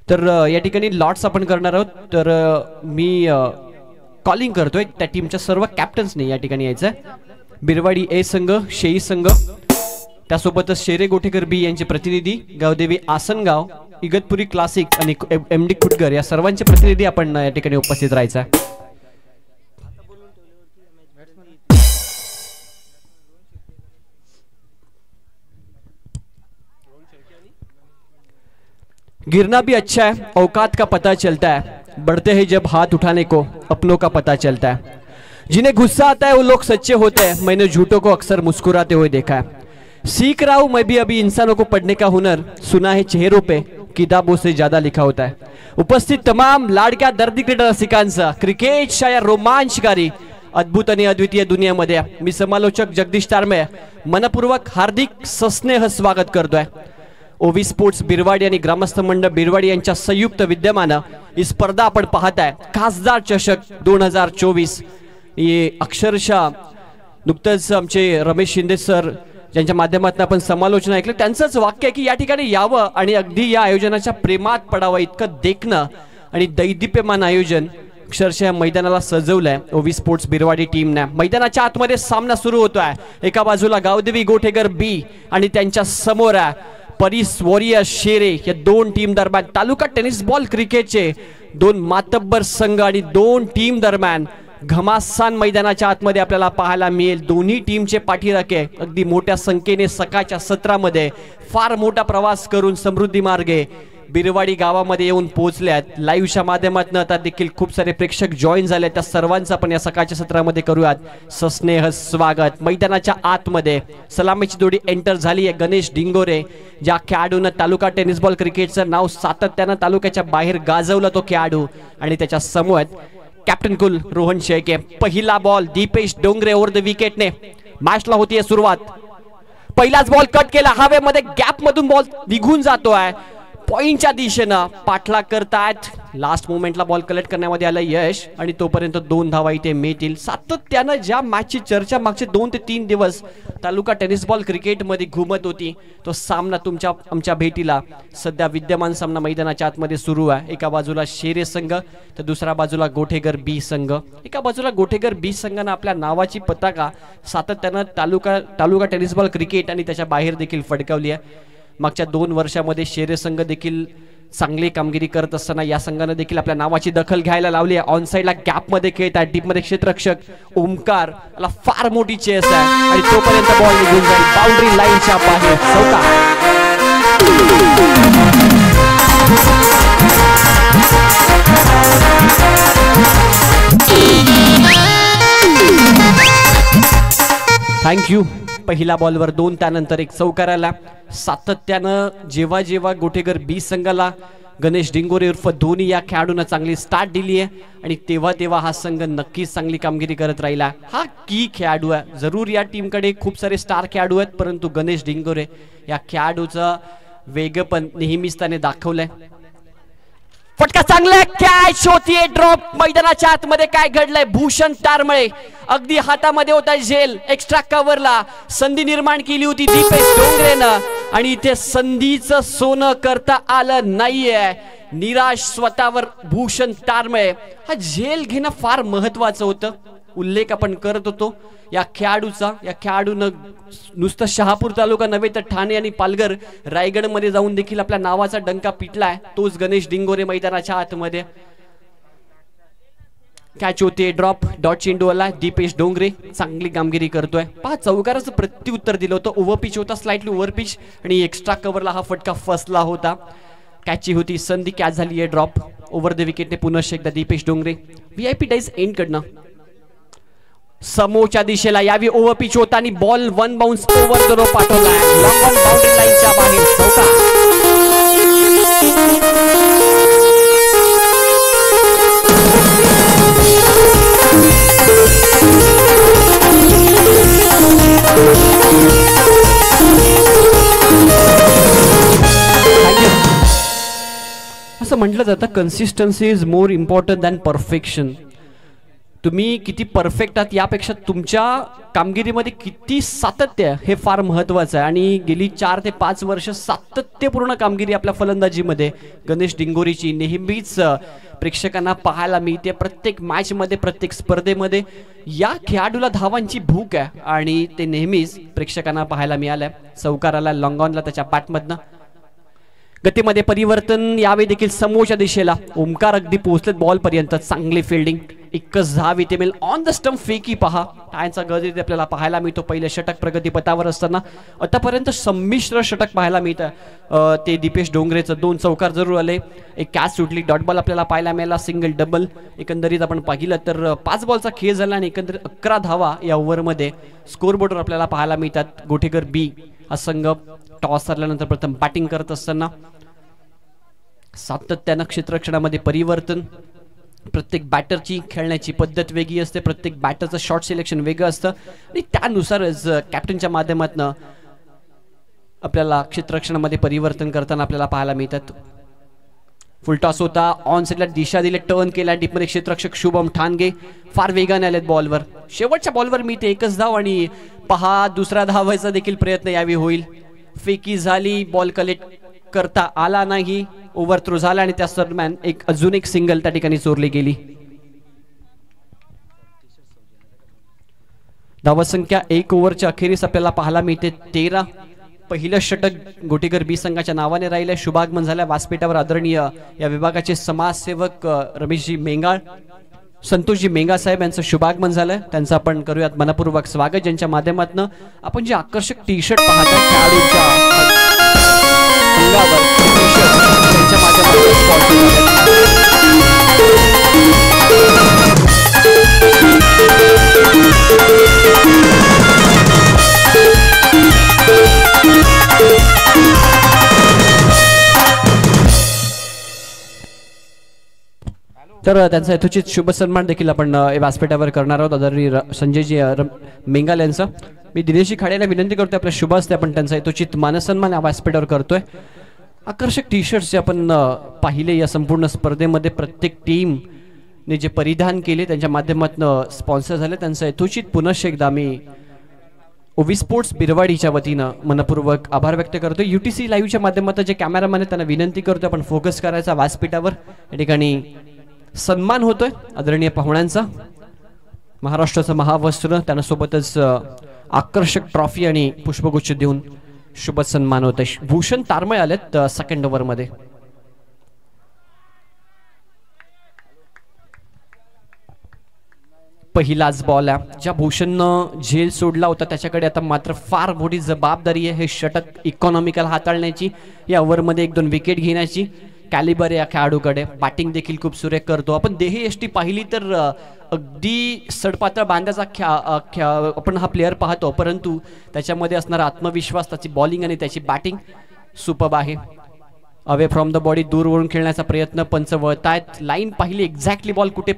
तर या ठिकाणी लॉट्स आपण करणार आहोत. तर मी कॉलिंग करतोय त्या टीमच्या सर्व कॅप्टन्सने या ठिकाणी यायचं. बिरवाडी ए संघ, शेई संघ, त्यासोबतच शेरे गोठेकर बी यांचे प्रतिनिधी, गावदेवी आसनगाव, इगतपुरी क्लासिक आणि एमडी खुटकर या सर्वांचे प्रतिनिधी आपण या ठिकाणी उपस्थित राहायचं. गिरना भी अच्छा है, औकात का पता चलता है, बढ़ते हैं जब हाथ उठाने को अपनों का पता चलता है. जिन्हें गुस्सा आता है वो लोग सच्चे होते हैं, मैंने झूठों को अक्सर मुस्कुराते हुए देखा है. सीख रहा हूं मैं भी अभी इंसानों को पढ़ने का हुनर, सुना है चेहरों पे किताबों से ज्यादा लिखा होता है. उपस्थित तमाम लाडक्या दर्दी क्रीडा रसिकांचा क्रिकेटच्या या रोमांचकारी अद्भुत आणि अद्वितीय दुनियामध्ये मी समालोचक जगदीश तारमे मनपूर्वक हार्दिक सस्नेह स्वागत करतोय. ओवी स्पोर्ट्स बिरवाडी आणि ग्रामस्थ मंडळ बिरवाडी यांच्या संयुक्त विद्यमानं ही स्पर्धा आपण पाहताय. खासदार चषक 2024. हे अक्षरशः नुकतंच आमचे रमेश शिंदे सर ज्यांच्या माध्यमातून आपण समालोचना ऐकलं त्यांचंच वाक्य आहे की या ठिकाणी यावं आणि अगदी या आयोजनाच्या प्रेमात पडावं. इतकं देखणं आणि दैदिप्यमान आयोजन अक्षरशः मैदानाला सजवलंय ओवी स्पोर्ट्स बिरवाडी टीमने. मैदानाच्या आतमध्ये सामना सुरू होतोय. एका बाजूला गावदेवी गोठेकर बी आणि त्यांच्या समोर परीस वॉरियर शेरे या दोन टीम दरम्यान तालुका टेनिस बॉल क्रिकेटचे दोन मातब्बर संघ आणि दोन टीम दरम्यान घमासान मैदानाच्या आतमध्ये आपल्याला पाहायला मिळेल. दोन्ही टीमचे पाठीराखे अगदी मोठ्या संख्येने सकाळच्या सत्रामध्ये फार मोठा प्रवास करून समृद्धी मार्गे बिरवाडी गावामध्ये येऊन पोहोचल्यात. लाईव्हच्या माध्यमातून आता देखील खूप सारे प्रेक्षक जॉईन झाले. त्या सर्वांचं आपण या सकाळच्या सत्रामध्ये करूयात सस्नेह स्वागत. मैदानाच्या आतमध्ये सलामीची जोडी एंटर झाली आहे. गणेश डिंगोरे ज्या खेळाडूनं तालुका टेनिस बॉल क्रिकेटचं नाव सातत्यानं तालुक्याच्या बाहेर गाजवलं तो खेळाडू आणि त्याच्या समोर कॅप्टन कुल रोहन शेळके. पहिला ball Deepesh Dongre over the विकेटने मॅचला होतीये सुरुवात. पहिलाच बॉल कट केला हवेमध्ये, गॅप मधून बॉल निघून जातोय. पॉइंटच्या दिशेनं पाठलाग करतायत. लास्ट मोमेंटला बॉल कलेक्ट करण्यामध्ये आलं यश आणि तोपर्यंत 2 धावा इथे मिळतील. सातत्यानं ज्या मॅचची चर्चा मागचे 2 ते 3 दिवस तालुका टेनिस बॉल क्रिकेटमध्ये घुमत होती तो सामना तुमच्या आमच्या भेटीला सध्या विद्यमान सामना मैदानाच्या आतमध्ये सुरू आहे. एका बाजूला शेरे संघ तर दुसऱ्या बाजूला गोठेकर बी संघ. एका बाजूला गोठेकर बी संघानं आपल्या नावाची पताका सातत्यानं तालुका टेनिस बॉल क्रिकेट आणि त्याच्या बाहेर देखील फडकावली आहे. मागच्या 2 वर्षामध्ये शेरे संघ देखील चांगली कामगिरी करत असताना या संघाने देखील आपल्या नावाची दखल घ्यायला लावली आहे. ऑन साइडला गॅप मध्ये खेळत आहे. डीप मध्ये क्षेत्ररक्षक ओमकार याला फार मोठी चेस आहे आणि तोपर्यंत बॉल निघून जाईल बाउंड्री लाईनच्या बाहेर. थँक्यू. पहिल्या बॉलवर 2 त्यानंतर 1 चौकाराला. सातत्यानं जेव्हा जेव्हा गोठेकर बी संघाला गणेश डिंगोरे उर्फ धोनी या खेळाडूंना चांगली स्टार्ट दिली आहे आणि तेव्हा तेव्हा हा संघ नक्कीच चांगली कामगिरी करत राहिला. हा की खेळाडू आहे. जरूर या टीमकडे खूप सारे स्टार खेळाडू आहेत परंतु गणेश डिंगोरे या खेळाडूचं वेगळेपण नेहमीच त्याने दाखवलंय. फटका चांगला कॅच होतीये ड्रॉप. मैदानाच्या आतमध्ये काय घडलंय भूषण तारमळे अगदी हातामध्ये होता झेल. एक्स्ट्रा कव्हरला संधी निर्माण केली होती दीपेश डोंगरेनं आणि इथे संधीचं सोनं करता आलं नाहीये. निराश स्वतःवर भूषण तारमळे. हा झेल घेणं फार महत्वाचं होतं. उल्लेख आपण करत होतो या खेळाडूचा. या खेळाडूनं नुसतं शहापूर तालुका नव्हे तर ठाणे आणि पालघर रायगड मध्ये जाऊन देखील आपल्या नावाचा डंका पिटलाय. तोच गणेश डिंगोरे मैदानाच्या आतमध्ये. कॅच होते ड्रॉप. डॉट चेंडू आला. दीपेश डोंगरे चांगली कामगिरी करतोय. 5 चौकाराचं प्रत्युत्तर दिलं होतं. ओव्हर पिच होता, स्लाइटली ओव्हर पिच आणि एक्स्ट्रा कव्हरला हा फटका फसला होता. कॅचची होती संधी, कॅच झाली आहे ड्रॉप. ओव्हर द विकेटने पुनश्च एकदा दीपेश डोंगरे. VIP डाईज एंड कडनं समोरच्या दिशेला यावी ओव्हर पिच होता आणि ball 1 bounce over the rope पाठवला. लॉंग ऑन बाउंड्री लाईनच्या बाहेर चौका. असं म्हटलं जातं consistency is more important than perfection. तुम्ही किती परफेक्ट आहात यापेक्षा तुमच्या कामगिरीमध्ये किती सातत्य हे फार महत्त्वाचं आहे. आणि गेली 4 ते 5 वर्ष सातत्यपूर्ण कामगिरी आपल्या फलंदाजीमध्ये गणेश डिंगोरेची नेहमीच प्रेक्षकांना पाहायला मिळते. प्रत्येक मॅचमध्ये, प्रत्येक स्पर्धेमध्ये या खेळाडूला धावांची भूक आहे आणि ते नेहमीच प्रेक्षकांना पाहायला मिळालंय. चौकाराला लॉंगॉनला त्याच्या बॅटमधनं गतीमध्ये परिवर्तन, यावेळी देखील समोरच्या दिशेला ओमकार अगदी पोहोचलेत बॉल पर्यंत. चांगली फिल्डिंग, एकच धाव इथे मिळेल. ऑन द स्टंप फेकी पहा, टाळ्यांचा गज इथे आपल्याला पाहायला मिळतो. पहिलं षटक प्रगतीपथावर असताना आतापर्यंत संमिश्र षटक पाहायला मिळतं. ते दीपेश डोंगरेचं 2 चौकार जरूर आले, एक कॅच सुटली, डॉट बॉल आपल्याला पाहायला मिळाला, सिंगल डबल. एकंदरीत आपण पाहिलं तर 5 बॉलचा खेळ झाला आणि एकंदरीत 11 धावा या ओव्हरमध्ये स्कोरबोर्डवर आपल्याला पाहायला मिळतात. गोठेकर बी हा संघ टॉस हरल्यानंतर प्रथम बॅटिंग करत असताना सातत्यानं क्षेत्ररक्षणामध्ये परिवर्तन. प्रत्येक बॅटरची खेळण्याची पद्धत वेगळी असते, प्रत्येक बॅटरचं शॉट सिलेक्शन वेगळं असतं आणि त्यानुसारच कॅप्टनच्या माध्यमातून आपल्याला क्षेत्ररक्षणामध्ये परिवर्तन करताना आपल्याला पाहायला मिळतात. फुलटॉस होता, ऑन साईडला दिशा दिले, टर्न केला, डीपमध्ये क्षेत्ररक्षक शुभम ठाणगे फार वेगाने आलेत बॉलवर. शेवटच्या बॉलवर मी ते एकच धाव आणि पहा दुसरा धावायचा देखील प्रयत्न यावेळी होईल. फेकी झाली, बॉल कलेक्ट करता आला नाही, ओव्हर थ्रो झाला आणि त्या दरम्यान अजून एक सिंगल त्या ठिकाणी चोरली गेली. धावसंख्या 1 ओव्हरच्या अखेरीस आपल्याला पाहायला मिळते 13. पहिलं षटक गोटेकर बी संघाच्या नावाने राहिले. शुभागमन झाल्या व्यासपीठावर आदरणीय या विभागाचे समाजसेवक रमेशजी मेंगाळ, संतोषजी मेंगा साहेब यांचं शुभागमन झालंय. त्यांचं आपण करूयात मनपूर्वक स्वागत, ज्यांच्या माध्यमातून आपण जे आकर्षक टी शर्ट पाहतो खेळाडूंच्या अंगावर त्यांच्या माध्यमातून तर त्यांचा यथोचित शुभ सन्मान देखील आपण व्यासपीठावर करणार आहोत. आदरणीय संजयजी मेंगाल यांचं मी दिनेशजी खाडे यांना विनंती करतोय आपल्या शुभ असते आपण त्यांचा यथोचित मानसन्मान या व्यासपीठावर करतोय. आकर्षक टी शर्ट्स जे आपण पाहिले या संपूर्ण स्पर्धेमध्ये प्रत्येक टीमने जे परिधान केले त्यांच्या माध्यमातून स्पॉन्सर झाले, त्यांचा यथोचित पुनश्च एकदा मी ओवी स्पोर्ट्स बिरवाडीच्या वतीनं मनपूर्वक आभार व्यक्त करतो. UTC लाईव्हच्या माध्यमातून जे कॅमेरामॅन आहेत त्यांना विनंती करतोय आपण फोकस करायचा व्यासपीठावर. या ठिकाणी सन्मान होतोय आदरणीय पाहुण्यांचा. महाराष्ट्राचं महावस्त्र त्यांना सोबतच आकर्षक ट्रॉफी आणि पुष्पगुच्छ देऊन शुभ सन्मान होत आहे. भूषण तारमळे आलेत सेकंड ओव्हर मध्ये. पहिलाच बॉल आहे ज्या भूषणनं झेल सोडला होता त्याच्याकडे आता मात्र फार मोठी जबाबदारी आहे हे षटक इकॉनॉमिकल हाताळण्याची, या ओव्हरमध्ये 1-2 विकेट घेण्याची. कॅलिबर या खेळाडूकडे बॅटिंग देखील खूप सुरेख करतो. आपण देही एसटी पाहिली तर अगदी सडपातळ बांधाचा आपण हा प्लेअर पाहतो, परंतु त्याच्यामध्ये असणारा आत्मविश्वास, त्याची बॉलिंग आणि त्याची बॅटिंग सुपर्ब आहे. अवे फ्रॉम द बॉडी दूर वळून खेळण्याचा प्रयत्न, पंच वळतायत. लाईन पाहिली एक्झॅक्टली बॉल कुठे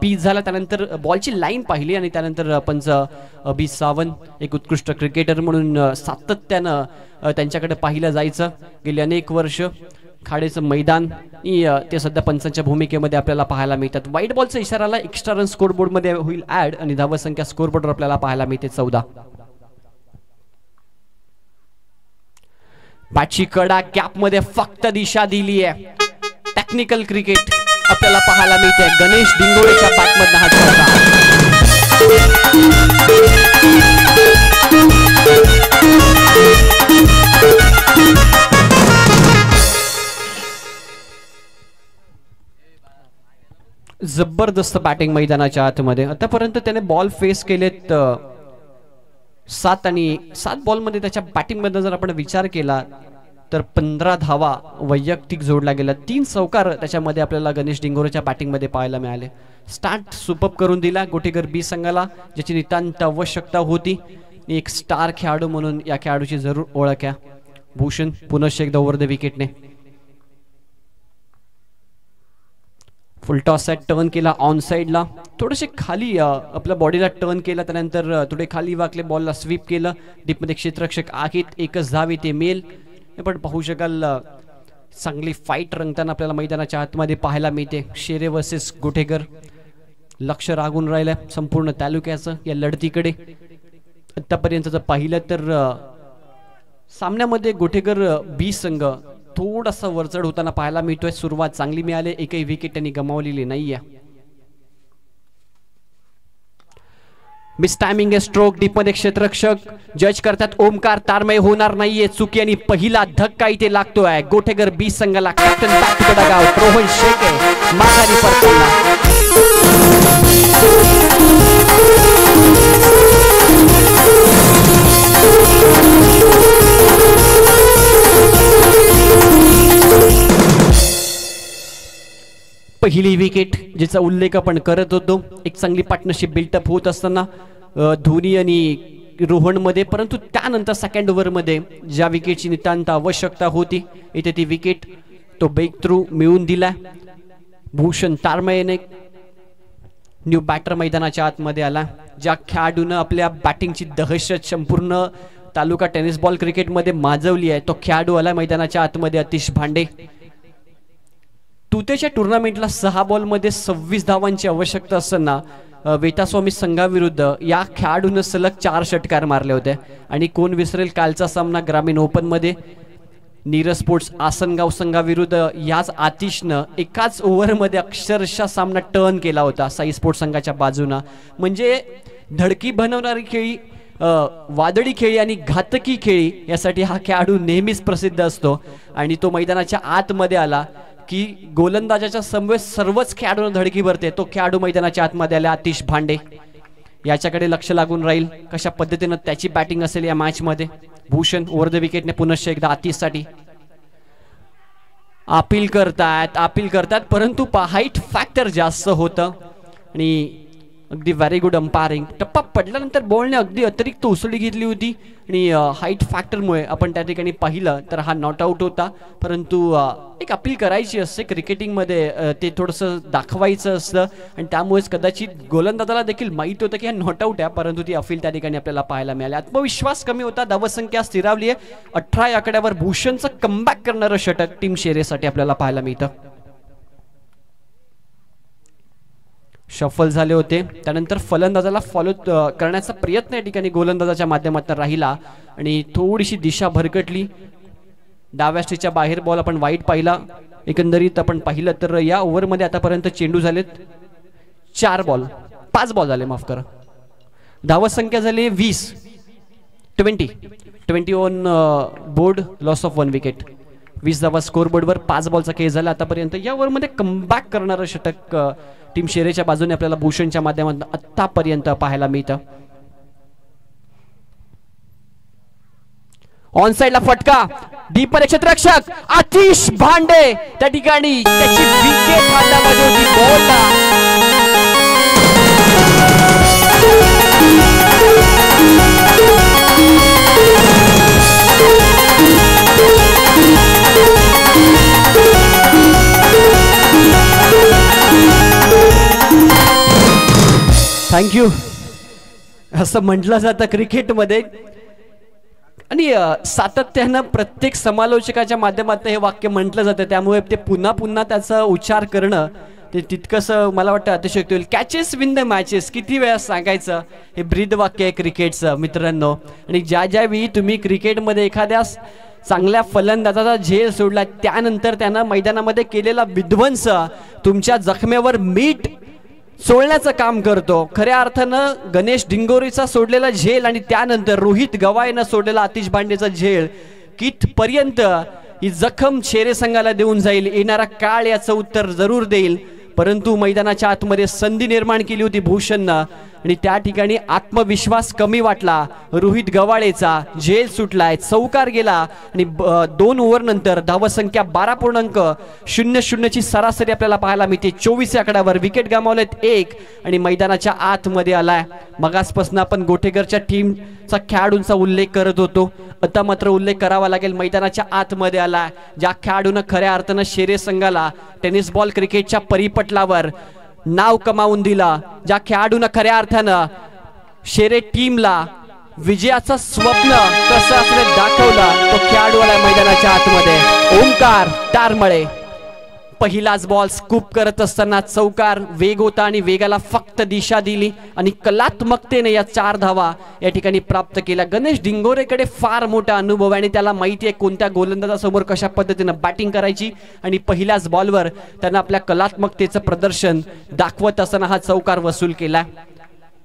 पीच झाला, त्यानंतर बॉलची लाईन पाहिली आणि त्यानंतर पंच अभि सावंत एक उत्कृष्ट क्रिकेटर म्हणून सातत्यानं त्यांच्याकडे पाहिलं जायचं. गेली अनेक वर्ष खाडेचं मैदान ते सध्या पंचांच्या भूमिकेमध्ये आपल्याला पाहायला मिळतात. वाईट बॉलचा इशाराला एक्स्ट्रा रन स्कोरबोर्डमध्ये होईल ऍड आणि धावसंख्या स्कोरबोर्डवर आपल्याला पाहायला मिळते 14. बॅटची कडा कॅपमध्ये फक्त दिशा दिली आहे. टेक्निकल क्रिकेट आपल्याला पाहायला मिळते. गणेश डिंगोरेच्या बॅटमधनं हा जबरदस्त बॅटिंग मैदानाच्या आतमध्ये. आतापर्यंत त्याने बॉल फेस केलेत 7 आणि 7 बॉलमध्ये त्याच्या बॅटिंग मध्ये जर आपण विचार केला तर 15 धावा वैयक्तिक जोडला गेला. 3 चौकार त्याच्यामध्ये आपल्याला गणेश डिंगोरेच्या बॅटिंग मध्ये पाहायला मिळाले. स्टार्ट सुपर्ब करून दिला गोटेकर बी संघाला, ज्याची नितांत आवश्यकता होती. एक स्टार खेळाडू म्हणून या खेळाडूची जरूर ओळख आहे. भूषण पुनश्च एकदा ओव्हर द विकेटने फुल टॉस सेट टर्न केला ऑन साइडला, थोडेसे खाली आपल्या बॉडीला टर्न केला, त्यानंतर थोडे खाली वाकले, बॉलला स्वीप केलं. डीपमध्ये क्षेत्ररक्षक आहेत, एकच धाव ते मेल. पण पाहू शकाल चांगली फाईट रंगताना आपल्याला मैदानाच्या आतमध्ये पाहायला मिळते. शेरे वर्सेस गोठेकर. लक्ष लागून राहिलंय संपूर्ण तालुक्याचं या लढतीकडे. आतापर्यंत जर पाहिलं तर सामन्यामध्ये गोटेकर बी संघ थोडासा वरचढ होताना पाहायला मिळतोय. सुरुवात चांगली मिळाली, एकही विकेट त्यांनी गमावलेली नाहीये. मिस टायमिंग आहे स्ट्रोक डीप मध्ये क्षेत्ररक्षक जज करतात ओमकार तारमय होणार नाहीये चुकी आणि पहिला धक्का इथे लागतोय गोटेकर बी संघाला. कॅप्टन गाव रोहन शेके माघारी परतला. पहिली विकेट जिचा उल्लेख आपण करत होतो, एक चांगली पार्टनरशिप बिल्टअप होत असताना धोनी आणि रोहन मध्ये, परंतु त्यानंतर सेकंड ओव्हर मध्ये ज्या विकेटची नितांत आवश्यकता होती इथे ती विकेट तो ब्रेक थ्रू मिळवून दिला. भूषण तारमयेने न्यू बॅटर मैदानाच्या आतमध्ये आला. ज्या खेळाडूनं आपल्या बॅटिंगची दहशत संपूर्ण तालुका टेनिस बॉल क्रिकेटमध्ये माजवली आहे तो खेळाडू आला मैदानाच्या आतमध्ये, आतिश भांडे. तुतेच्या टुर्नामेंटला 6 बॉलमध्ये 26 धावांची आवश्यकता असताना वेतास्वामी संघाविरुद्ध या खेळाडूनं सलग 4 षटकार मारले होते. आणि कोण विसरेल कालचा सामना ग्रामीण ओपन मध्ये नीरज स्पोर्ट्स आसनगाव संघाविरुद्ध याच आतिशनं एकाच ओव्हरमध्ये अक्षरशः सामना टर्न केला होता साई स्पोर्ट्स संघाच्या बाजूनं. म्हणजे धडकी बनवणारी खेळी, वादळी खेळी आणि घातकी खेळी यासाठी हा खेळाडू नेहमीच प्रसिद्ध असतो. आणि तो मैदानाच्या आतमध्ये आला की गोलंदाजाच्या समवेत सर्वच खेळाडूंना धडकी भरते. तो खेळाडू मैदानाच्या आतमध्ये आला आतिश भांडे. याच्याकडे लक्ष लागून राहील कशा पद्धतीने त्याची बॅटिंग असेल या मॅच मध्ये. भूषण ओव्हर द विकेटने पुनश्च एकदा आतिशसाठी अपील करतात परंतु हाईट फॅक्टर जास्त होतं आणि अगदी व्हेरी गुड अंपायरिंग. टप्पा पडल्यानंतर बॉलने अगदी अतिरिक्त उसळी घेतली होती आणि हाईट फॅक्टरमुळे आपण त्या ठिकाणी पाहिलं तर हा नॉट आउट होता. परंतु एक अपील करायची असते क्रिकेटिंगमध्ये, ते थोडंसं दाखवायचं असतं आणि त्यामुळेच कदाचित गोलंदाजाला देखील माहीत होतं की हा नॉट आउट आहे, परंतु ती अपील त्या ठिकाणी आपल्याला पाहायला मिळाली. आत्मविश्वास कमी होता, धावसंख्या स्थिरावली आहे. 18 या आकड्यावर भूषणचं कमबॅक करणारं षटक टीम शेरेसाठी आपल्याला पाहायला मिळतं. शफल झाले होते, त्यानंतर फलंदाजाला फॉलो करण्याचा प्रयत्न या ठिकाणी गोलंदाजाच्या माध्यमातून राहिला आणि थोडीशी दिशा भरकटली. डाव्या स्टेजच्या बाहेर बॉल आपण वाईट पाहिला. एकंदरीत आपण पाहिलं तर या ओव्हरमध्ये आतापर्यंत चेंडू झालेत 5 बॉल झाले, माफ करा. धावसंख्या झाली 20 on board, loss of 1 wicket. 20 धावा स्कोर बोर्डवर 5 बॉलचा खेळ झाला आतापर्यंत. या ओव्हरमध्ये कमबॅक करणारं षटक टीम शेरेच्या बाजूने आपल्याला भूषणच्या माध्यमातून आतापर्यंत पाहायला मिळतं. ऑन साइडला फटका, डीप क्षेत्ररक्षक आतिश भांडे त्या ठिकाणी त्याची विकेट हातामध्ये होती. थँक्यू असं म्हटलं जातं क्रिकेटमध्ये आणि सातत्यानं प्रत्येक समालोचकाच्या माध्यमातून हे वाक्य म्हटलं जातं, त्यामुळे ते पुन्हा पुन्हा त्याचा उच्चार करणं ते तितकंसं मला वाटतं अतिशयोक्ती होईल. कॅचेस विन द मॅचेस किती वेळा सांगायचं, हे ब्रीद वाक्य आहे क्रिकेटचं मित्रांनो. आणि ज्या वेळी तुम्ही क्रिकेटमध्ये एखाद्या चांगल्या फलंदाजाचा झेल सोडला त्यानंतर त्यानं मैदानामध्ये केलेला विध्वंस तुमच्या जखमेवर मीठ सोडण्याचं काम करतो. खऱ्या अर्थानं गणेश ढिंगोरीचा सोडलेला झेल आणि त्यानंतर रोहित गवायनं सोडलेला आतिश भांडेचा झेल कितपर्यंत ही जखम शेरे संघाला देऊन जाईल, येणारा काळ याचं उत्तर जरूर देईल. परंतु मैदानाच्या आतमध्ये संधी निर्माण केली होती भूषणनं आणि त्या ठिकाणी आत्मविश्वास कमी वाटला रोहित गवाळेचा. झेल सुटलाय, चौकार गेला आणि 2 ओव्हर नंतर धावसंख्या 12.00 ची सरासरी आपल्याला पाहायला मिळते. 24 आकड्यावर विकेट गमावलेत 1 आणि मैदानाच्या आतमध्ये आलाय. मगासपासून आपण गोटेकरच्या टीमचा खेळाडूंचा उल्लेख करत होतो, आता मात्र उल्लेख करावा लागेल मैदानाच्या आतमध्ये आलाय ज्या खेळाडूनं खऱ्या अर्थानं शेरे संघाला टेनिस बॉल क्रिकेटच्या परिपटलावर नाव कमावून दिला, ज्या खेळाडूनं खऱ्या अर्थानं शेरे टीमला विजयाचं स्वप्न कसं असं दाखवलं, तो खेळाडू आला मैदानाच्या आतमध्ये. ओमकार तारमळे पहिलाच बॉल स्कूप करत असताना चौकार, वेग होता आणि वेगाला फक्त दिशा दिली आणि कलात्मकतेने या 4 धावा या ठिकाणी प्राप्त केल्या. गणेश डिंगोरेकडे फार मोठा अनुभव आहे आणि त्याला माहिती आहे कोणत्या गोलंदाजासमोर कशा पद्धतीनं बॅटिंग करायची आणि पहिल्याच बॉलवर त्यांना आपल्या कलात्मकतेचं प्रदर्शन दाखवत असताना हा चौकार वसूल केला.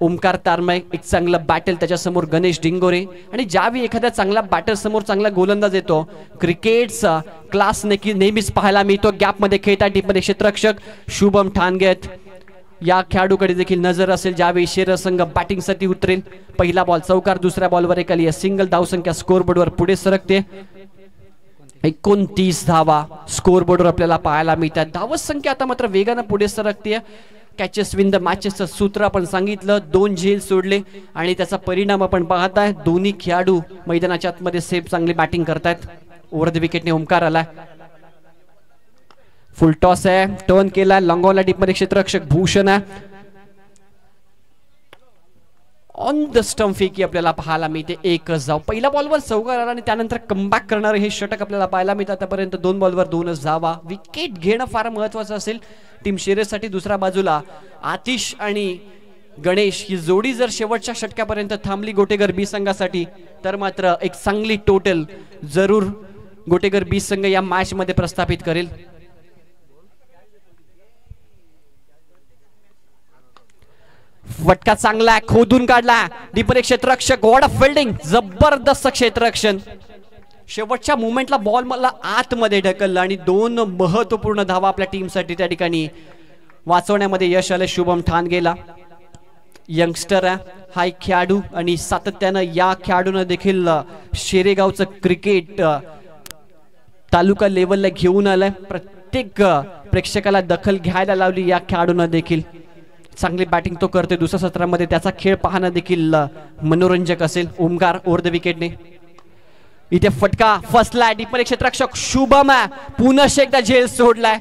ओमकार तारमय एक चांगलं बॅटल त्याच्यासमोर गणेश डिंगोरे आणि ज्यावेळी एखाद्या चांगल्या बॅटर समोर चांगला गोलंदाज येतो क्रिकेटचा क्लास नेहमीच पाहायला मिळतो. गॅपमध्ये खेळता टीममध्ये क्षेत्ररक्षक शुभम ठाणगे या खेळाडूकडे देखील नजर असेल ज्यावेळी शेरसंघ बॅटिंगसाठी उतरेल. पहिला बॉल चौकार, दुसऱ्या बॉलवर एक आली सिंगल. धावसंख्या स्कोरबोर्डवर पुढे सरकते. 29 धावा स्कोरबोर्डवर आपल्याला पाहायला मिळतात. धावसंख्या आता मात्र वेगानं पुढे सरकते. कॅचेस विन द मॅचेसचं सूत्र आपण सांगितलं. 2 झेल सोडले आणि त्याचा परिणाम आपण पाहताय. दोन्ही खेळाडू मैदानाच्या आतमध्ये सेफ चांगली बॅटिंग करतायत. ओव्हर द विकेटने ओमकार आला. फुल टॉस आहे, टर्न केलाय. लॉंगॉनला डीपमध्ये क्षेत्ररक्षक भूषण आहे. ऑन द स्टंप फेकी आपल्याला पाहायला मिळते. एकच धाव. पहिल्या बॉलवर चौकार आला आणि त्यानंतर कमबॅक करणारे हे षटक आपल्याला पाहायला मिळतं. आतापर्यंत 2 बॉलवर 2च धावा. विकेट घेणं फार महत्वाचं असेल टीम शेरेसाठी. दुसऱ्या बाजूला आतिश आणि गणेश ही जोडी जर शेवटच्या षटकापर्यंत थांबली गोटेगर बी संघासाठी तर मात्र एक चांगली टोटल जरूर गोटेगर बी संघ या मॅच मध्ये प्रस्थापित करेल. फटका चांगला आहे, खोदून काढला. डीपर क्षेत्ररक्षक, वॉट अ फिल्डिंग, जबरदस्त क्षेत्ररक्षण. शेवटच्या मुवमेंटला बॉल मला आतमध्ये ढकललं आणि 2 महत्वपूर्ण धावा आपल्या टीमसाठी त्या ठिकाणी वाचवण्यामध्ये यश आलं शुभम ठाणगेला. यंगस्टर आहे हा एक खेळाडू आणि सातत्यानं या खेळाडूनं देखील शेरेगावचं क्रिकेट तालुका लेवलला घेऊन आलंय. प्रत्येक प्रेक्षकाला दखल घ्यायला लावली या खेळाडूनं देखील. चांगली बॅटिंग तो करते. दुसऱ्या सत्रामध्ये त्याचा खेळ पाहणं देखील मनोरंजक असेल. ओमकार ओव्हर द विकेटने इथे फटका फसलाय. डीपर क्षेत्ररक्षक शुभम पुन्हा एकदा झेल सोडलाय.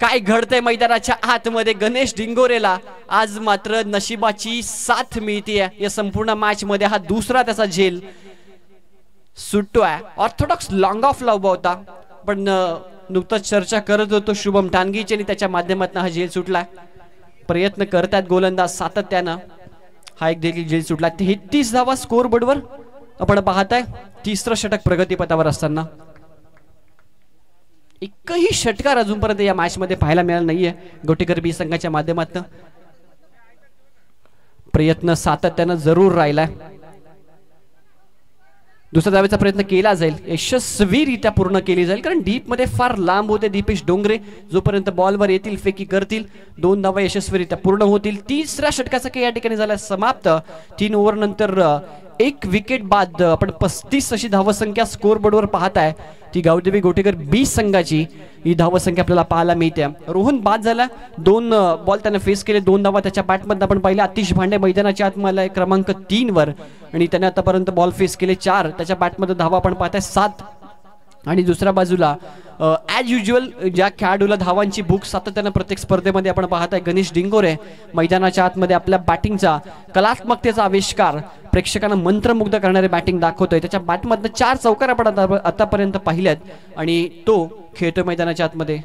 काय घडतंय मैदानाच्या आतमध्ये. गणेश डिंगोरेला आज मात्र नशिबाची साथ मिळतीये. या संपूर्ण मॅच मध्ये हा दुसरा त्याचा झेल सुटतोय. ऑर्थोडॉक्स लॉंग ऑफ ला उभा होता पण नुकताच चर्चा करत होतो शुभम ठाणगेची आणि त्याच्या माध्यमातून हा झेल सुटलाय. प्रयत्न करतात गोलंदाज सातत्यानं. हा एक देखील झेल सुटला. 33 धावा स्कोर बोर्डवर आपण पाहताय. तिसरं षटक प्रगतीपथावर असताना एकही षटकार अजूनपर्यंत या मॅच मध्ये पाहायला मिळाला नाहीये गोटेकर बी संघाच्या माध्यमातून. प्रयत्न सातत्यानं जरूर राहिलाय. दुसऱ्या धावेचा प्रयत्न केला जाईल, यशस्वीरित्या पूर्ण केली जाईल कारण डीप मध्ये फार लांब होते दीपेश डोंगरे. जोपर्यंत बॉलवर येतील फेकी करतील 2 धावा यशस्वीरित्या पूर्ण होतील. तिसऱ्या षटकाचा काही या ठिकाणी झाला समाप्त. 3 ओव्हर नंतर 1 विकेट बाद आपण 35 अशी धावसंख्या स्कोर बोर्डवर पाहताय. ती गावदेवी गोटेकर बी संघाची ही धावसंख्या आपल्याला पाहायला मिळते. रोहन बाद झाला. 2 बॉल त्याने फेस केले. 2 धावा त्याच्या बॅटमध्ये आपण पाहिल्या. आतिश भांडे मैदानाच्या आतमध्ये क्रमांक 3 वर आणि त्याने आतापर्यंत बॉल फेस केले 4. त्याच्या बॅटमध्ये धावा आपण पाहताय 7. आणि दुसऱ्या बाजूला ॲज युज्युअल ज्या खेळाडूला धावांची भूक सातत्यानं प्रत्येक स्पर्धेमध्ये आपण पाहताय गणेश डिंगोरे मैदानाच्या आतमध्ये आपल्या बॅटिंगचा कलात्मकतेचा आविष्कार प्रेक्षकांना मंत्रमुग्ध करणारे बॅटिंग दाखवतोय. त्याच्या बॅटमधनं 4 चौकार आपण आतापर्यंत पाहिल्यात आणि तो खेळतोय मैदानाच्या आतमध्ये.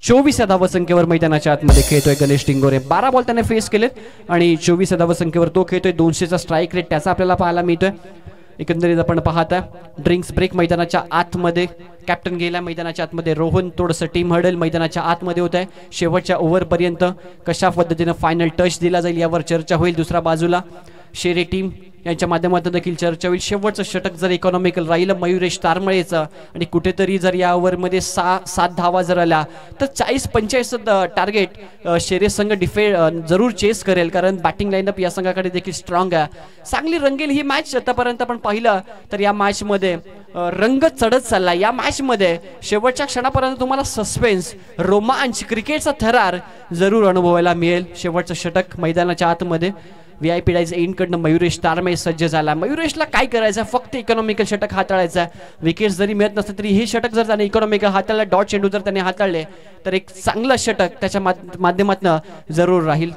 24 या धावसंख्येवर मैदानाच्या आतमध्ये खेळतोय गणेश डिंगोरे. 12 बॉल त्याने फेस केलेत आणि 24 या धावसंख्येवर तो खेळतोय. 200चा स्ट्राईक रेट त्याचा आपल्याला पाहायला मिळतोय. एकंदरीत आपण पाहता ड्रिंक्स ब्रेक मैदानाच्या आतमध्ये. कॅप्टन गेला मैदानाच्या आतमध्ये. रोहन थोडंसं टीम हडल मैदानाच्या आतमध्ये होत आहे. शेवटच्या ओव्हरपर्यंत कशा पद्धतीनं फायनल टच दिला जाईल यावर चर्चा होईल. दुसऱ्या बाजूला शेरे टीम यांच्या माध्यमातून देखील चर्चा होईल. शेवटचं षटक जर इकॉनॉमिकल राहिलं मयुरेश तारमळेचं आणि कुठेतरी जर या ओव्हरमध्ये 7 धावा जर आल्या तर 40-45 टार्गेट शेरे संघ जरूर चेस करेल कारण बॅटिंग लाईनअप या संघाकडे देखील स्ट्रॉंग आहे. चांगली रंगेल ही मॅच. आतापर्यंत आपण पाहिलं तर या मॅच मध्ये रंग चढत चालला. या मॅच मध्ये शेवटच्या क्षणापर्यंत तुम्हाला सस्पेन्स, रोमांच, क्रिकेटचा थरार जरूर अनुभवायला मिळेल. शेवटचं षटक मैदानाच्या आतमध्ये VIP डायज एंडकडनं मयुरेश तारमे सज्ज झाला. मयुरेशला काय करायचं, फक्त इकॉनॉमिकल षटक हाताळायचा. विकेट जरी मिळत नसतं तरी हे षटक जर त्याने इकॉनॉमिकल हाताळलं, डॉट चेंडू जर त्याने हाताळले तर एक चांगलं षटक त्याच्या माध्यमातून जरूर राहील.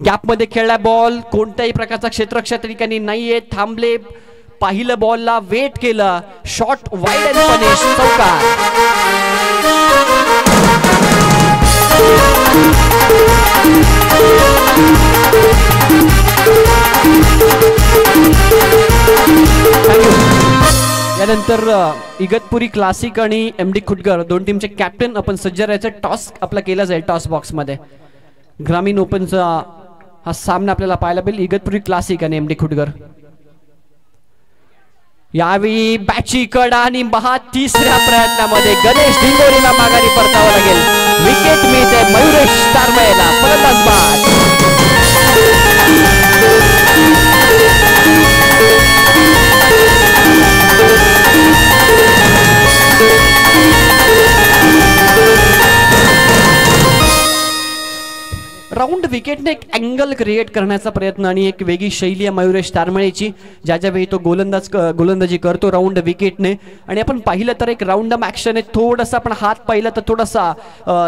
गॅप मध्ये खेळला बॉल, कोणत्याही प्रकारचा क्षेत्ररक्षक त्या ठिकाणी नाहीये, थांबले, पाहिलं बॉलला, वेट केलं, शॉट वाईड अँड पनिश, चौकार. यानंतर इगतपुरी क्लासिक आणि एमडी खुटगर दोन टीमचे कॅप्टन आपण सज्ज राहायचं. टॉस आपला केला जाईल टॉस बॉक्स मध्ये. ग्रामीण ओपनचा हा सामना आपल्याला पाहायला मिळेल, इगतपुरी क्लासिक आणि एमडी खुटगर. यावेळी बॅटची कडा आणि 3ऱ्या प्रयत्नामध्ये गणेश ढिंगोरेला माघारी परतावं लागेल. विकेट मिळते मयुरेश तारमळेला, फलंदाज बाद. राऊंड विकेटने एक अँगल क्रिएट करण्याचा प्रयत्न आणि एक वेगळी शैली आहे मयुरेश तारमळेची, ज्याच्या वेळी तो गोलंदाजी करतो राऊंड विकेटने. आणि आपण पाहिलं तर एक राऊंड ॲक्शन आहे, थोडासा आपण हात पाहिला तर थोडासा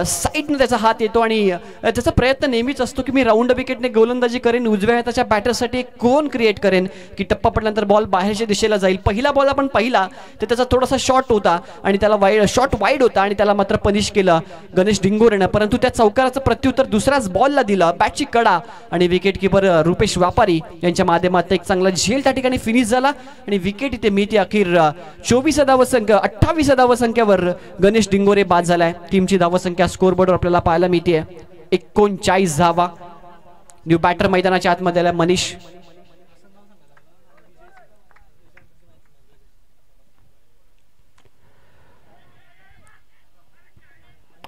साईडने त्याचा हात येतो आणि त्याचा प्रयत्न नेहमीच असतो की मी राऊंड विकेटने गोलंदाजी करेन, उजव्या हाताच्या बॅटरसाठी एक कोन क्रिएट करेन की टप्पा पडल्यानंतर बॉल बाहेरच्या दिशेला जाईल. पहिला बॉल आपण पाहिला तर त्याचा थोडासा शॉट होता आणि त्याला शॉट वाईड होता आणि त्याला मात्र पनिश केलं गणेश ढिंगोरेनं, परंतु त्या चौकाराचं प्रत्युत्तर दुसऱ्याच बॉल दिला. बॅटची कडा आणि विकेट किपर रुपेश व्यापारी यांच्या माध्यमात एक चांगला झेल त्या ठिकाणी फिनिश झाला आणि विकेट इथे मिळते अखेर 28 धावसंख्येवर गणेश ढिंगोरे बाद झालाय. टीमची धावसंख्या स्कोरबोर्डवर आपल्याला पाहायला मिळते 39 धावा. न्यू बॅटर मैदानाच्या आतमध्ये आला मनीष.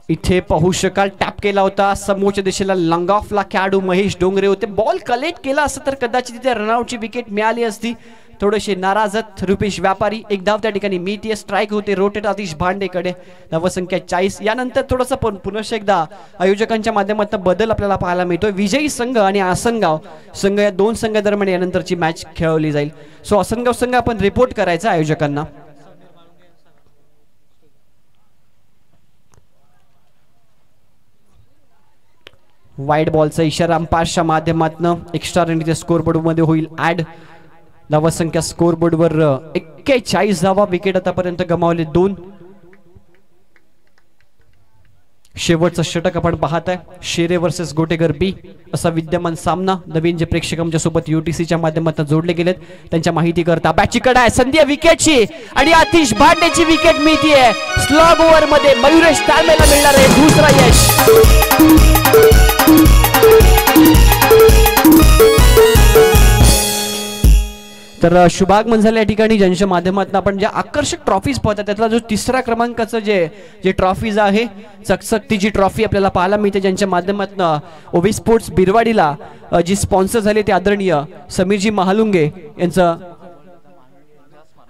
इथे पाहू शकाल टॅप केला होता समोरच्या दिशेला, लॉंग ऑफला खेळाडू महेश डोंगरे होते. बॉल कलेक्ट केला असं तर कदाचित तिथे रनआउटची विकेट मिळाली असती. थोडेसे नाराजत रुपेश व्यापारी. एक धाव त्या ठिकाणी मिळते. स्ट्राईक होते रोटेट आतिश भांडेकडे. धावसंख्या 40. यानंतर थोडासा पुनश्च एकदा आयोजकांच्या माध्यमातून बदल आपल्याला पाहायला मिळतोय. विजयी संघ आणि आसनगाव संघ या दोन संघादरम्यान यानंतरची मॅच खेळवली जाईल. सो आसनगाव संघ आपण रिपोर्ट करायचा आयोजकांना. वाईड बॉलचा इशारा अंपायरच्या माध्यमातून. एक्स्ट्रा रन इथे स्कोरबोर्ड मध्ये होईल ऍड. धावसंख्या स्कोरबोर्डवर 41 धावा. विकेट आतापर्यंत गमावले 2. शेवटचं षटक आपण पाहताय शेरे वर्सेस गोटेगर बी असा विद्यमान सामना. नवीन जे प्रेक्षक आमच्या सोबत UTCच्या माध्यमातून जोडले गेलेत त्यांच्या माहिती करता बॅटची कडा आहे, संधी विकेटची आणि आतिश भांडेची विकेट मिळतीये. स्लॉग ओव्हर मध्ये मयुरेश तारमेला मिळणार आहे दुसरा यश. तर शुभागमन झाले या ठिकाणी ज्यांच्या माध्यमातून आपण ज्या आकर्षक ट्रॉफीज पाहतात त्यातला जो 3ऱ्या क्रमांकाचं जे ट्रॉफीज आहे चकचकतीची ट्रॉफी आपल्याला पाहायला मिळते, ज्यांच्या माध्यमातून ओवी स्पोर्ट्स बिरवाडीला जी स्पॉन्सर झाले ते आदरणीय समीरजी महालुंगे यांचं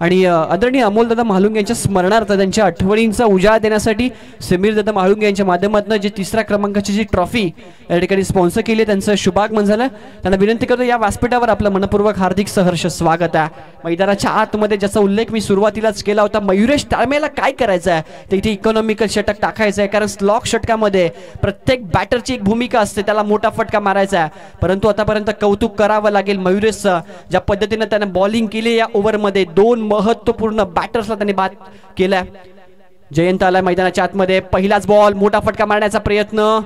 आणि आदरणीय अमोलदादा महालुंगे यांच्या स्मरणार्थ त्यांच्या आठवणींचा उजाळा देण्यासाठी समीरदादा महालुंगे यांच्या माध्यमातून जी 3ऱ्या क्रमांकाची जी ट्रॉफी या ठिकाणी स्पॉन्सर केली त्यांचं शुभागमन झालं. त्यांना विनंती करतो या व्यासपीठावर आपलं मनपूर्वक हार्दिक सहर्ष स्वागत आहे. मैदानाच्या आतमध्ये ज्याचा उल्लेख मी सुरुवातीलाच केला होता, मयुरेश तारमेला काय करायचं आहे तर इथे इकॉनॉमिकल षटक टाकायचं आहे, कारण स्लॉक षटकामध्ये प्रत्येक बॅटरची एक भूमिका असते, त्याला मोठा फटका मारायचा आहे. परंतु आतापर्यंत कौतुक करावं लागेल मयुरेशचं, ज्या पद्धतीने त्याने बॉलिंग केली या ओव्हरमध्ये 2 महत्वपूर्ण बॅटर्सला त्यांनी बाद केलाय. जयंत आला मैदानाच्या आतमध्ये. पहिलाच बॉल, मोठा फटका मारण्याचा प्रयत्न,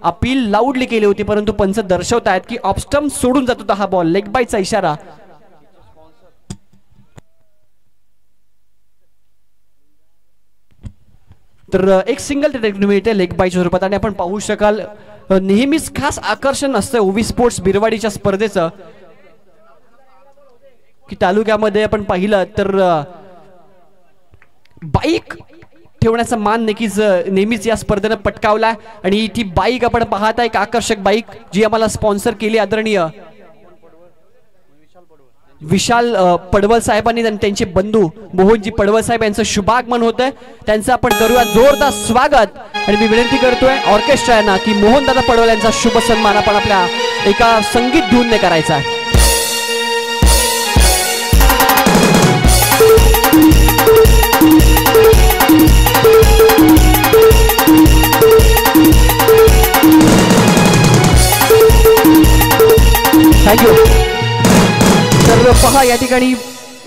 अपील लाऊडली केली होती परंतु पंच दर्शवतायत की ऑफ स्टंप सोडून जात होता हा बॉल. लेग बायचा इशारा. तर एक सिंगल मिळते लेग बायच्या स्वरूपात आणि आपण पाहू शकाल नेहमीच खास आकर्षण असतं ओवी स्पोर्ट्स बिरवाडीच्या स्पर्धेचं की तालुक्यामध्ये आपण पाहिलं तर बाईक ठेवण्याचा मान नेहमीच या स्पर्धेनं पटकावला आणि ती बाईक आपण पाहताय एक आकर्षक बाईक जी आम्हाला स्पॉन्सर केली आदरणीय विशाल पडवल साहेबांनी आणि त्यांचे बंधू मोहनजी पडवल साहेब यांचं शुभागमन होतंय. त्यांचं आपण करूया जोरदार स्वागत आणि मी विनंती करतोय ऑर्केस्ट्रा यांना की मोहन दादा पडवल यांचा शुभ सन्मान आपण आपल्या एका संगीत धूनने करायचा आहे. पहा या ठिकाणी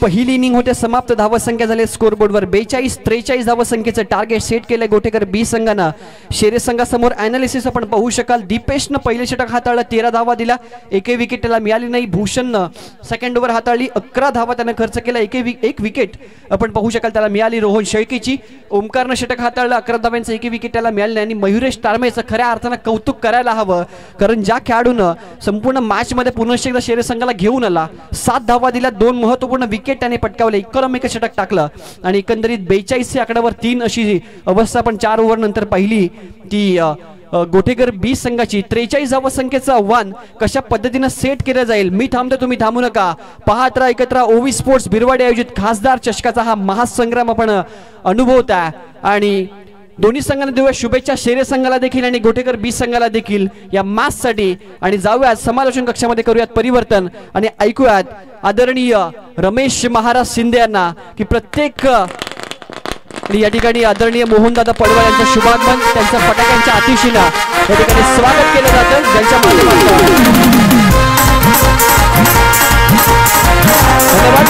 पहिली इनिंग होते समाप्त. धावा संख्या झाले स्कोरबोर्डवर 42-43 धावा संख्येचं टार्गेट सेट केलंय गोटेकर बी संघानं. शेरे संघासमोर अनालिसिस आपण पाहू शकाल. दीपेशनं पहिले षटक हाताळलं, 13 धावा दिला, एकही विकेट त्याला मिळाली नाही. भूषणनं सेकंड ओव्हर हाताळली, 11 धावा त्यानं खर्च केला, एक विकेट आपण पाहू शकाल त्याला मिळाली रोहन शेळकेची. ओमकारनं षटक हाताळलं, 11 धाव्यांचं एकही विकेट त्याला मिळालं नाही. आणि मयुरेश तारमेचं खऱ्या अर्थानं कौतुक करायला हवं, कारण ज्या खेळाडूनं संपूर्ण मॅचमध्ये पुनश्च एकदा शेरे संघाला घेऊन आला, 7 धावा दिल्या, 2 महत्त्वपूर्ण विकेट त्याने पटकावले, इकॉनॉमिक षटक टाकलं आणि एकंदरीत 42 आकड्यावर 3 अशी अवस्था पण 4 ओव्हर नंतर पाहिली ती गोटेकर बी संघाची. 43 धावा संख्येचं आव्हान कशा पद्धतीनं सेट केलं जाईल. मी थांबतो, तुम्ही थांबू नका. पाहत राहा एकत्र ओवी स्पोर्ट्स बिरवाडे आयोजित खासदार चषकाचा हा महासंग्राम आपण अनुभवत आहे. आणि दोन्ही संघांना देऊया शुभेच्छा, शेरे संघाला देखील आणि गोटेकर बी संघाला देखील या मॅच साठी. आणि जाऊयात समालोचन कक्षामध्ये, करूयात परिवर्तन आणि ऐकूयात आदरणीय रमेश महाराज शिंदे यांना की प्रत्येक या ठिकाणी आदरणीय मोहनदादा पडवळ यांचं शुभागमन, त्यांच्या फटाक्यांच्या आतिशीनं या ठिकाणी स्वागत केलं जातं, ज्यांच्या माध्यमातून धन्यवाद.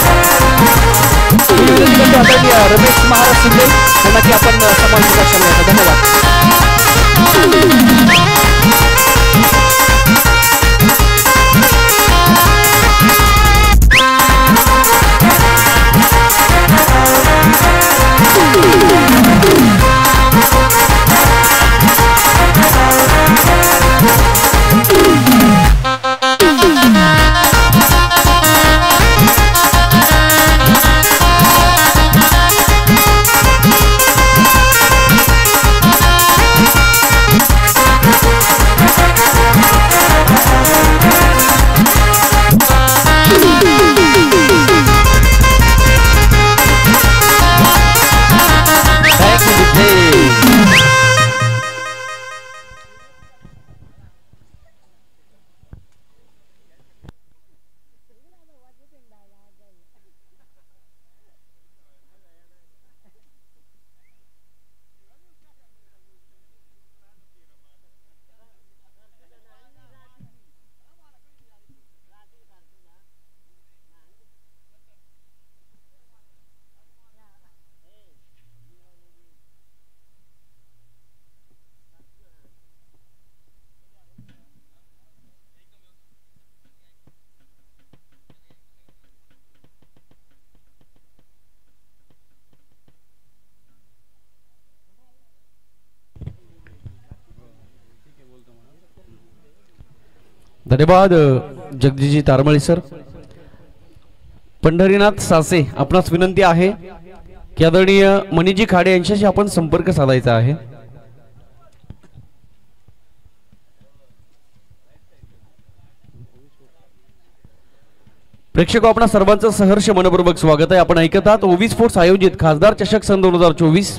आदरणीय रमेश महाराज शिंदे यांना की आपण समालोचन कक्षामध्ये. धन्यवाद. धन्यवाद जगदीशजी तारमळे सर. पंढरीनाथ सासे, आपणास विनंती आहे की आदरणीय मनीजी खाडे यांच्याशी आपण संपर्क साधायचा आहे. प्रेक्षक, आपणा सर्वांचं सहर्ष मनपूर्वक स्वागत आहे. आपण ऐकत आहात ओवी स्पोर्ट्स आयोजित खासदार चषक सन 2024.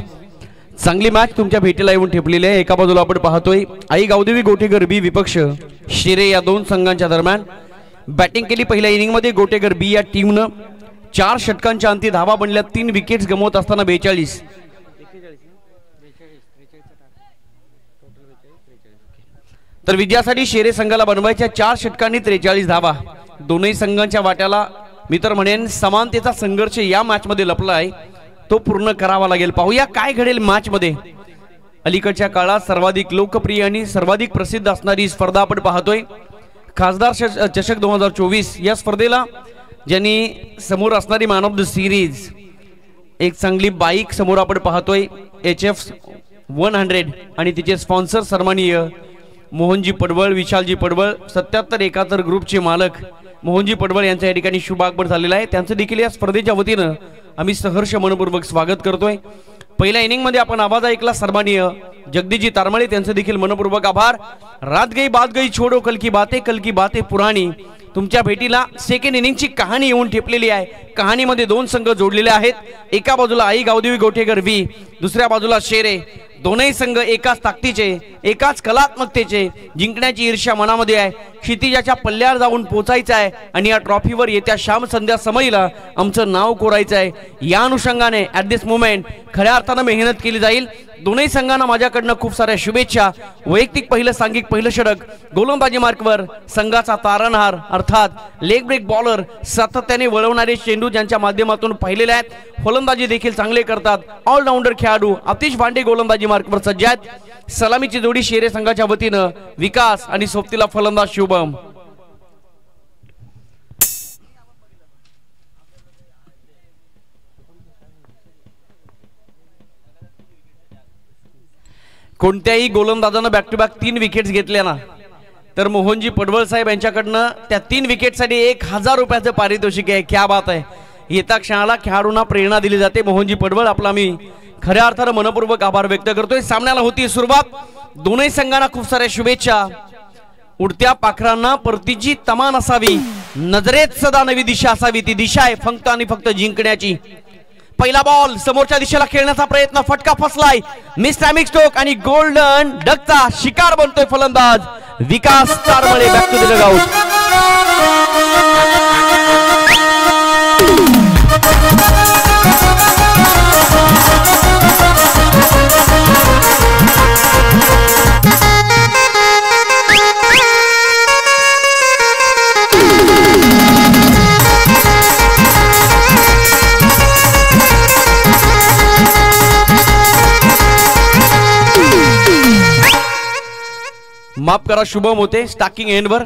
चांगली मॅच तुमच्या भेटीला येऊन ठेपलेली आहे. एका बाजूला आपण पाहतोय आई गावदेवी गोटेकर बी विपक्ष शिरे या दोन संघांच्या दरम्यान बॅटिंग केली. पहिल्या इनिंग मध्ये गोटेकर बी या टीमनं 4 षटकांच्या अंती धावा बनल्या, 3 विकेट्स गमवत असताना 42 तर विजयासाठी शेरे संघाला बनवायच्या 4 षटकांनी 43 धावा. दोनही संघांच्या वाट्याला मी तर म्हणेन समानतेचा संघर्ष या मॅच मध्ये लपला आहे, तो पूर्ण करावा लागेल. पाहूया काय घडेल मॅच मध्ये. अलीकडच्या काळात सर्वाधिक लोकप्रिय आणि सर्वाधिक प्रसिद्ध असणारी स्पर्धा आपण पाहतोय खासदार चषक 2024. या स्पर्धेला ज्यांनी समोर असणारी मॅन ऑफ द सिरीज एक चांगली बाईक समोर आपण पाहतोय HF 100 आणि तिचे स्पॉन्सर सन्माननीय मोहनजी पडवळ, विशालजी पडवळ, 7771 ग्रुपचे मालक मोहनजी पडवळ यांच्या या ठिकाणी शुभागमन झालेला आहे. त्यांचं देखील या स्पर्धेच्या वतीनं आम्ही सहर्ष मनपूर्वक स्वागत करतोय. पहिल्या इनिंग मध्ये आपण आवाज ऐकला सन्माननीय जगदीशजी तारमळे, त्यांचं देखील मनपूर्वक आभार. रात गई बात गई छोडो कल की बातें पुराणी. तुमच्या भेटीला सेकंड इनिंगची कहाणी येऊन ठेपलेली आहे. कहाणीमध्ये 2 संघ जोडलेले आहेत. एका बाजूला आई गावदेवी गोटेकर बी, दुसऱ्या बाजूला शेरे. दोनही संघ एकाच ताकदीचे, एकाच कलात्मकतेचे. जिंकण्याची ईर्ष्या मनामध्ये आहे. क्षितिजाच्या पल्ल्यावर जाऊन पोचायचं आहे आणि या ट्रॉफीवर येत्या शाम संध्या समयीला आमचं नाव कोरायचं आहे. या अनुषंगाने ॲट दिस मोमेंट खऱ्या अर्थानं मेहनत केली जाईल. दोनही संघांना माझ्याकडनं खूप साऱ्या शुभेच्छा. वैयक्तिक पहिलं सांघिक पहिलं षटक गोलंदाजी मार्कवर संघाचा तारणहार अर्थात लेग ब्रेक बॉलर सातत्याने वळवणारे चेंडू ज्यांच्या माध्यमातून पाहिलेले आहेत. फलंदाजी देखील चांगले करतात. ऑलराऊंडर खेळाडू आतिश भांडे गोलंदाजी मार्कवर सज्ज आहेत. सलामीची जोडी शेरे संघाच्या वतीनं विकास आणि सोबतीला फलंदाज शुभम. कोणत्याही गोलंदाजानं बॅक टू बॅक 3 विकेट्स घेतल्या ना तर मोहनजी पडवळ साहेब यांच्याकडनं त्या 3 विकेटसाठी 1000 रुपयाचं पारितोषिक आहे. क्या बात आहे. येत्या क्षणाला खेळाडूंना प्रेरणा दिली जाते. मोहनजी पडवळ आपला मी खऱ्या अर्थानं मनपूर्वक आभार व्यक्त करतोय. सामन्याला होती सुरुवात. दोनही संघांना खूप साऱ्या शुभेच्छा. उडत्या पाखरांना परतीची तमान असावी, नजरेत सदा नवी दिशा असावी. ती दिशा आहे फक्त आणि फक्त जिंकण्याची. पहिला बॉल समोरच्या दिशेला खेळण्याचा प्रयत्न, फटका फसलाय. मिस टायमिंग स्ट्रोक आणि गोल्डन डकचा शिकार बनतोय फलंदाज Vikas Tarmale. Back to the dugout. माफ करा शुभम होते स्टाकिंग एंडवर.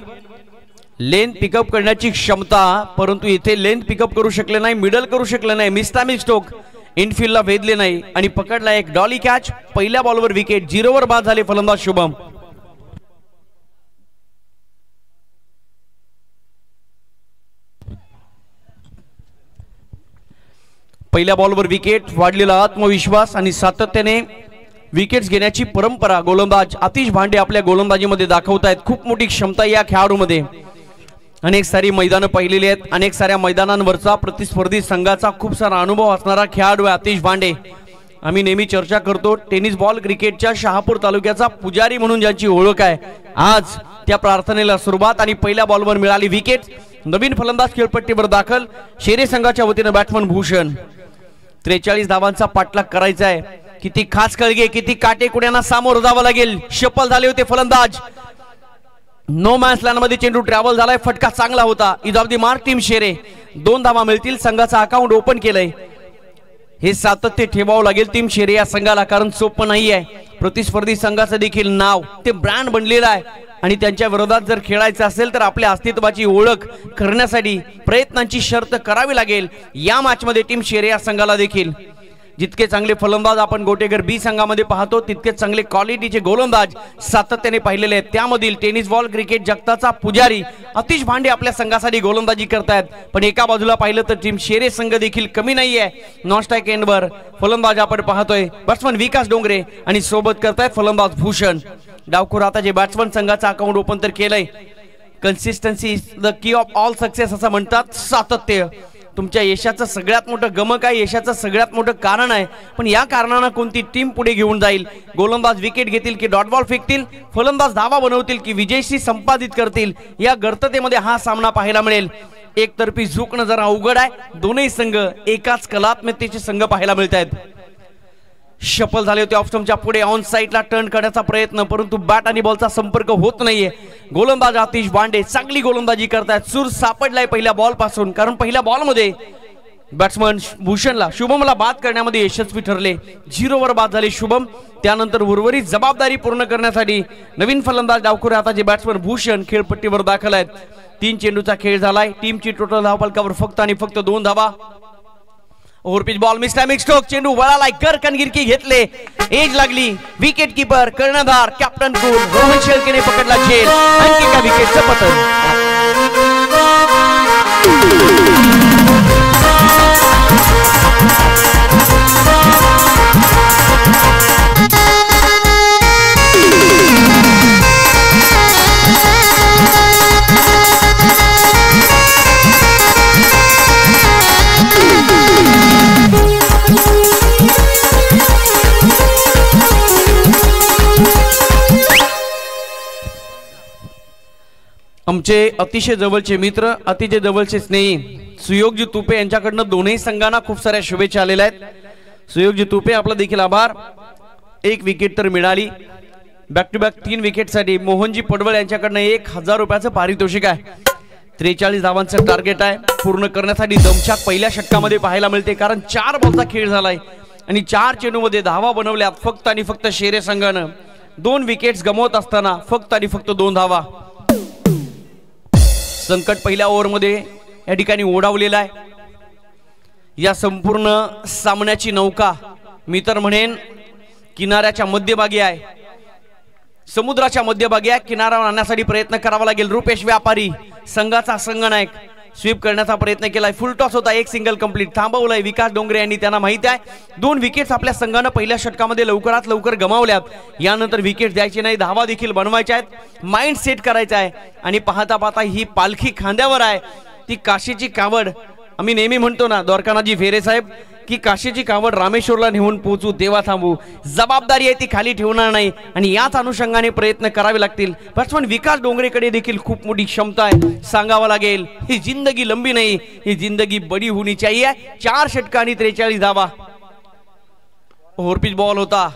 लेन पिकअप करण्याची क्षमता, परंतु इथे लेन पिकअप करू शकले नाही, मिडल करू शकले नाही. मिस्टामिक स्टोक इनफिल्डला भेदले नाही आणि पकडला एक डॉली कॅच. पहिल्या बॉलवर विकेट. 0 वर बाद झाले फलंदाज शुभम. पहिल्या बॉलवर विकेट. वाढलेला आत्मविश्वास आणि सातत्याने विकेट्स घेण्याची परंपरा गोलंदाज आतिश भांडे आपल्या गोलंदाजीमध्ये दाखवत आहेत. खूप मोठी क्षमता या खेळाडूमध्ये. अनेक सारी मैदानं पाहिलेली आहेत. अनेक साऱ्या मैदानांवरचा प्रतिस्पर्धी संघाचा खूप सारा अनुभव असणारा खेळाडू आहे आतिश भांडे. आम्ही नेहमी चर्चा करतो टेनिस बॉल क्रिकेटच्या शहापूर तालुक्याचा पुजारी म्हणून ज्यांची ओळख आहे. आज त्या प्रार्थनेला सुरुवात आणि पहिल्या बॉलवर मिळाली विकेट. नवीन फलंदाज खेळपट्टीवर दाखल शेरे संघाच्या वतीनं बॅट्समन भूषण. 43 धावांचा पाठलाग करायचा आहे. किती खास कळगे, किती काटेकुड्यांना सामोरं जावं लागेल. शफल झाले होते फलंदाज. नो मॅन्स लँड मध्ये चेंडू ट्रॅव्हल झालाय. फटका चांगला होता. Is of the mark team शेरे. 2 धावा मिळतील. संघाचा अकाउंट ओपन केलंय. हे सातत्य ठेवावं लागेल टीम शेरे या संघाला, कारण सोपं नाही आहे. प्रतिस्पर्धी संघाचं देखील नाव ते ब्रँड बनलेलं आहे आणि त्यांच्या विरोधात जर खेळायचं असेल तर आपल्या अस्तित्वाची ओळख करण्यासाठी प्रयत्नांची शर्त करावी लागेल. या मॅच मध्ये टीम शेरे या संघाला देखील जितके चांगले फलंदाज आपण गोटेगर बी संघामध्ये पाहतो तितके चांगले क्वालिटीचे गोलंदाज सातत्याने पाहिलेले आहेत. त्यामधील टेनिस बॉल क्रिकेट जगताचा पुजारी आतिश भांडे आपल्या संघासाठी गोलंदाजी करतायत. पण एका बाजूला पाहिलं तर टीम शेरे संघ देखील कमी नाहीये. नॉन स्ट्राइक एंडवर फलंदाज आपण पाहतोय बॅट्समन विकास डोंगरे आणि सोबत करतायत फलंदाज भूषण. डावखोर आता जे बॅट्समन संघाचं अकाउंट ओपन तर केलंय. Consistency is the key of all success असं म्हणतात. सातत्य तुमच्या यशाचं सगळ्यात मोठं गमक आहे, यशाचं सगळ्यात मोठं कारण आहे. पण या कारणानं कोणती टीम पुढे घेऊन जाईल. गोलंदाज विकेट घेतील की डॉट बॉल फेकतील, फलंदाज धावा बनवतील की विजयशी संपादित करतील, या गर्ततेमध्ये हा सामना पाहायला मिळेल. एकतर्फी झुकणं जरा अवघड आहे. दोनही संघ एकाच कलात्मकतेचे संघ पाहायला मिळत आहेत. शफल झाले होते ऑफस्टंपच्या पुढे. ऑन साइडला टर्न करण्याचा प्रयत्न, परंतु बॅट आणि बॉलचा संपर्क होत नाहीये. गोलंदाज आतिश भांडे चांगली गोलंदाजी करतायत. सूर सापडलाय पहिल्या बॉल पासून, कारण पहिल्या बॉल मध्ये बॅट्समन भूषणला शुभमला बाद करण्यामध्ये यशस्वी ठरले. 0 वर बाद झाले शुभम. त्यानंतर उर्वरित जबाबदारी पूर्ण करण्यासाठी नवीन फलंदाज डावखोर आता जे बॅट्समन भूषण खेळपट्टीवर दाखल आहेत. 3 चेंडूचा खेळ झालाय. टीमची टोटल धावफलकावर फक्त आणि फक्त 2 धावा. Overpitch ball miss timing stroke. चेंडू वळालाय. करकनगिरकी घेतले. एज लागली. विकेट किपर कर्णधार कॅप्टन कूल रोहित शेळकेने पकडला झेल. आणखी एका विकेटचं पतन. तुमचे अतिशय जवळचे मित्र, अतिशय जवळचे स्नेही सुयोगजी तुपे यांच्याकडनं दोन्ही संघांना खूप साऱ्या शुभेच्छा आलेल्या आहेत। सुयोगजी तुपे आपला देखील आभार। एक विकेट तर मिळाली, बॅक टू बॅक 3 विकेटसाठी मोहनजी पडवळ यांच्याकडनं 1000 रुपयाचं पारितोषिक आहे। 43 धावांचं टार्गेट आहे, पूर्ण करण्यासाठी दमछाक पहिल्या षटकामध्ये पाहायला मिळते, कारण 4 बॉलचा खेळ झालाय आणि 4 चेंडूमध्ये धावा बनवल्यात फक्त आणि फक्त शेरे संघानं। 2 विकेट्स गमावत असताना फक्त आणि फक्त 2 धावा। संकट पहिल्या ओव्हरमध्ये या ठिकाणी ओढावलेला आहे। या संपूर्ण सामन्याची नौका मी तर म्हणेन किनाऱ्याच्या मध्यभागी आहे, समुद्राच्या मध्यभागी आहे। किनाऱ्यावर आणण्यासाठी प्रयत्न करावा लागेल। रुपेश व्यापारी संघाचा संघनायक स्वीप करण्याचा प्रयत्न केलाय, फुल टॉस होता, 1 सिंगल कंप्लीट थांबवलाय विकास डोंगरे यांनी। त्यांना माहिती आहे 2 विकेट्स आपल्या संघानं पहिल्या षटकामध्ये लवकरात लवकर गमावल्यात। यानंतर विकेट द्यायची नाही, धावा देखील बनवायच्या आहेत, माइंड सेट करायचा आहे आणि पाहता पाहता ही पालखी खांद्यावर आहे, ती काशीची कावड। आम्ही नेहमी म्हणतो ना द्वारकानाथजी फेरे साहेब की काशीची कावड रामेश्वरला नेऊन पोहोचू तेव्हा थांबू, जबाबदारी आहे ती खाली ठेवणार नाही आणि याच अनुषंगाने प्रयत्न करावे लागतील। बॅट्समन विकास डोंगरेकडे देखील खूप मोठी क्षमता आहे, सांगावं लागेल ही जिंदगी लंबी नाही, ही जिंदगी बडी होनी चाहिए। 4 षटकांनी 43 धावा। ओव्हरपिच बॉल होता,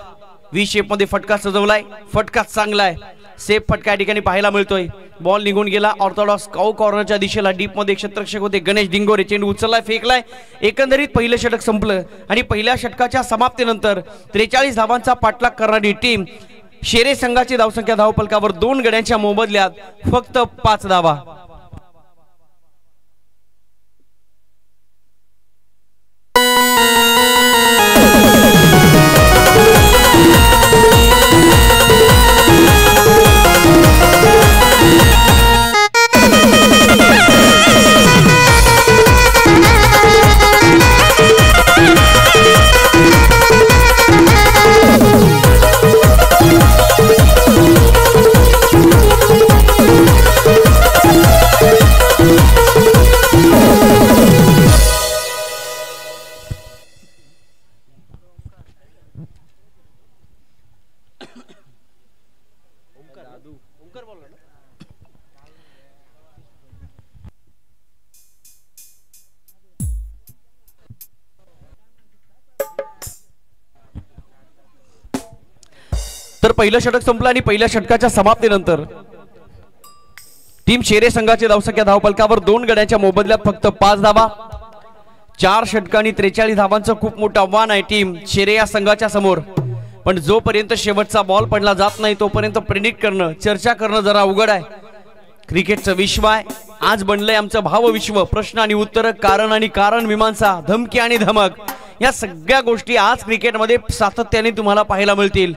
व्ही शेप मध्ये फटका सजवलाय, फटका चांगला आहे, सेफ फटका या ठिकाणी पाहायला मिळतोय। बॉल निघून गेला ऑर्थोडॉक्स कॉर्नरच्या दिशेला, डीप मध्ये क्षेत्ररक्षक होते गणेश डिंगोरे, चेंडू उचललाय, फेकलाय। एकंदरीत पहिलं षटक संपलं आणि पहिल्या षटकाच्या समाप्तीनंतर 43 धावांचा पाठलाग करणारी टीम शेरे संघाची धावसंख्या धावफलकावर 2 गड्यांच्या मोबदल्यात फक्त 5 धावा। तर पहिलं षटक संपलं आणि पहिल्या षटकाच्या समाप्तीनंतर टीम शेरे संघाची धावसंख्या धावफलकावर 2 गड्यांच्या मोबदल्यात फक्त 5 धावा। 4 षटकांनी 43 धावांचं खूप मोठं आव्हान आहे टीम शेरे या संघाच्या समोर, पण जोपर्यंत शेवटचा बॉल पडला जात नाही तोपर्यंत प्रेडिक्ट करणं, चर्चा करणं जरा अवघड आहे। क्रिकेटचं विश्व आहे, आज बनलंय आमचं भावविश्व। प्रश्न आणि उत्तर, कारण आणि कारण मीमांसा, धमकी आणि धमक, या सगळ्या गोष्टी आज क्रिकेटमध्ये सातत्याने तुम्हाला पाहायला मिळतील,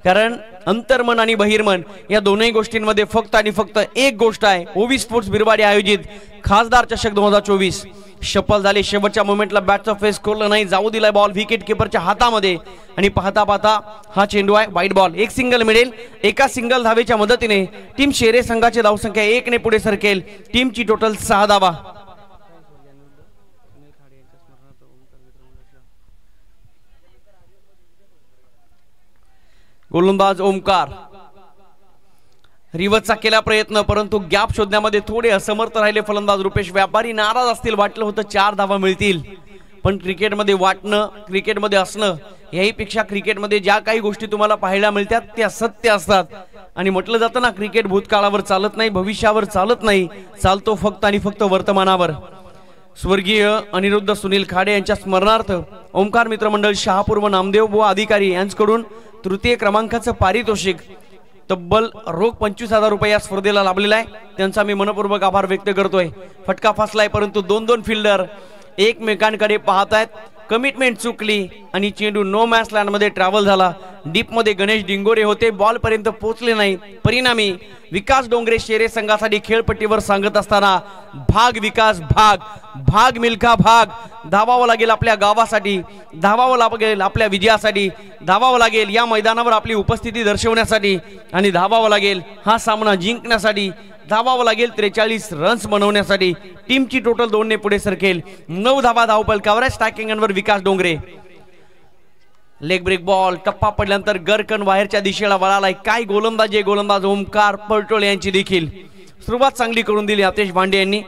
कारण अंतर्मन आणि बहिर्मन या दोनही गोष्टींमध्ये फक्त आणि फक्त एक गोष्ट आहे। ओवी स्पोर्ट्स बिरवाडी आयोजित खासदार चषक 2024 शपल झाली। शेवटच्या मोमेंटला बॅटचा फेस खोलला नाही, जाऊ दिलाय बॉल विकेट किपरच्या हातामध्ये आणि पाहता पाहता हा चेंडू आहे वाईट बॉल। 1 सिंगल मिळेल, एका सिंगल धावेच्या मदतीने टीम शेरे संघाची धावसंख्या 1 ने पुढे सरकेल। टीमची टोटल 6 धावा। गोलंदाज ओमकार रिवर्सचा केला प्रयत्न, परंतु गॅप शोधण्यामध्ये थोडे असमर्थ राहिले फलंदाज रुपेश व्यापारी। नाराज असतील, वाटलं होतं 4 धावा मिळतील, पण क्रिकेटमध्ये वाटणं, क्रिकेटमध्ये असणं याहीपेक्षा क्रिकेटमध्ये ज्या काही गोष्टी तुम्हाला पाहायला मिळतात त्या सत्य असतात। आणि म्हटलं जातं ना क्रिकेट भूतकाळावर चालत नाही, भविष्यावर चालत नाही, चालतो फक्त आणि फक्त वर्तमानावर। स्वर्गीय अनिरुद्ध सुनील खाडे यांच्या स्मरणार्थ ओमकार मित्रमंडळ शहापूर व नामदेव बुवा अधिकारी यांच्याकडून तृतीय क्रमांकाचं पारितोषिक तब्बल रोख 25,000 रुपये या स्पर्धेला लाभलेला आहे, त्यांचा मी मनपूर्वक आभार व्यक्त करतोय। फटका फसलाय, परंतु 2-2 फिल्डर एकमेकांकडे पाहतायत, कमिटमेंट चुकली आणि चेंडू नो मॅच लँड मध्ये ट्रॅव्हल झाला। डीप मध्ये गणेश डिंगोरे होते, बॉल पर्यंत पोहोचले नाही, परिणामी विकास डोंगरे शेरे संघासाठी खेळपट्टीवर सांगत असताना भाग विकास भाग, भाग मिल्खा भाग, धावावं लागेल आपल्या गावासाठी, धावावं लागेल आपल्या विजयासाठी, धावावं लागेल या मैदानावर आपली उपस्थिती दर्शवण्यासाठी आणि धावावं लागेल हा सामना जिंकण्यासाठी, धावावं लागेल 43 रन्स बनवण्यासाठी। टीमची टोटल 2 ने पुढे सरकेल। 9 धावा धावफलकावर, स्ट्रायकिंग एंडवर विकास डोंगरे। लेग ब्रेक बॉल, टप्पा पडल्यानंतर गरकन बाहेरच्या दिशेला वळालाय, काय गोलंदाजी, गोलंदाज ओमकार पलटोळे यांची देखील। सुरुवात चांगली करून दिली आतिश भांडे यांनी.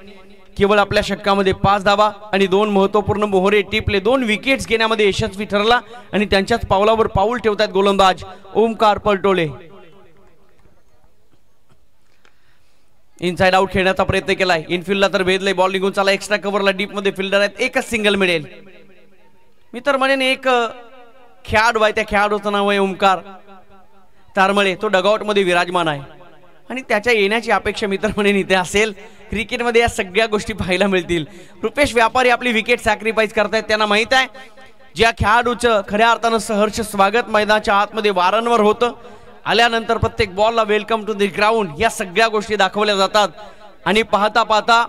केवळ आपल्या षटकामध्ये 5 धावा आणि 2 महत्त्वपूर्ण मोहरे टिपले. 2 विकेट्स घेण्यामध्ये यशस्वी ठरला आणि त्यांच्याच पावलावर पाऊल ठेवतात गोलंदाज ओमकार पलटोले. इनसाइड आउट खेळण्याचा प्रयत्न केलाय. इनफिल्डला तर भेदलंय. बॉल निघून चाला एक्स्ट्रा कव्हरला डीप मध्ये फिल्डर आहेत. एकच सिंगल मिळेल. मी तर म्हणेन एक खेळाडू आहे, त्या खेळाडूचं नाव आहे ओमकार तारमळे. तो डगआउट मध्ये विराजमान आहे आणि त्याच्या येण्याची अपेक्षा मी तर म्हणेन इथे असेल. क्रिकेटमध्ये या सगळ्या गोष्टी पाहायला मिळतील. रुपेश व्यापारी आपली विकेट सॅक्रिफाईस करतायत. त्यांना माहित आहे ज्या खेळाडूचं खऱ्या अर्थानं सहर्ष स्वागत मैदानाच्या आतमध्ये वारंवार होतं. आल्यानंतर प्रत्येक बॉलला वेलकम टू द ग्राउंड या सगळ्या गोष्टी दाखवल्या जातात आणि पाहता पाहता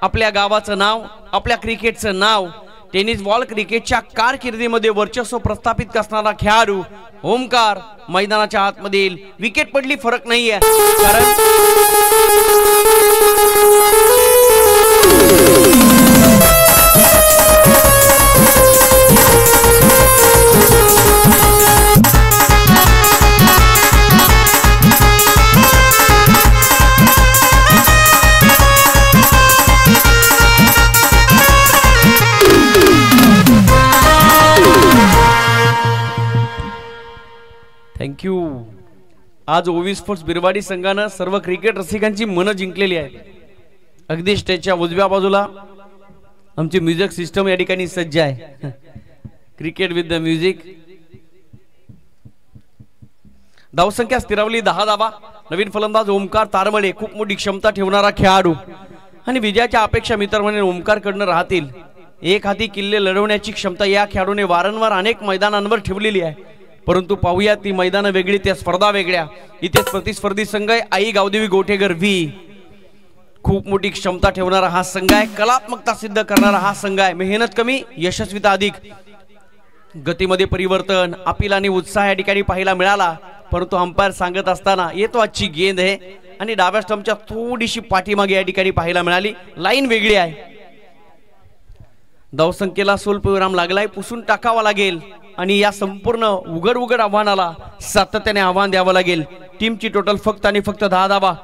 आपल्या गावाचं नाव, आपल्या क्रिकेटचं नाव, टेनिस बॉल क्रिकेटच्या कारकिर्दीमध्ये वर्चस्व प्रस्थापित करणारा खेळाडू ओमकार मैदानाच्या आतमध्ये येईल. विकेट पडली फरक नाहीये, कारण थँक्यू. आज ओवी स्पोर्ट्स बिरवाडी संघानं सर्व क्रिकेट रसिकांची मनं जिंकलेली आहेत. अगदी स्टेजच्या उजव्या बाजूला आमची म्युझिक सिस्टम या ठिकाणी सज्ज आहे. Cricket with the music. धावसंख्या स्थिरावली 10 धावा. नवीन फलंदाज ओमकार तारमळे खूप मोठी क्षमता ठेवणारा खेळाडू आणि विजयाच्या अपेक्षा मित्र म्हणून ओमकार कडनं राहतील. एक हाती किल्ले लढवण्याची क्षमता या खेळाडूने वारंवार अनेक मैदानांवर ठेवलेली आहे. परंतु पाहूया ती मैदानं वेगळी, त्या स्पर्धा वेगळ्या. इथे प्रतिस्पर्धी संघ आहे आई गावदेवी गोठेगर व्ही. खूप मोठी क्षमता ठेवणारा हा संघ आहे. कलात्मकता सिद्ध करणारा हा संघ आहे. मेहनत कमी, यशस्वीता अधिक. गतीमध्ये परिवर्तन, अपील आणि उत्साह या ठिकाणी पाहायला मिळाला. परंतु अंपायर सांगत असताना येतो आजची गेंद आहे आणि डाव्या स्टंपच्या थोडीशी पाठीमागे या ठिकाणी पाहायला मिळाली. लाईन वेगळी आहे. धावसंख्येला स्वल्पविराम लागलाय, पुसून टाकावा लागेल आणि या संपूर्ण उघड आव्हानाला सातत्याने आव्हान द्यावं लागेल. टीमची टोटल फक्त आणि फक्त 10 धावा.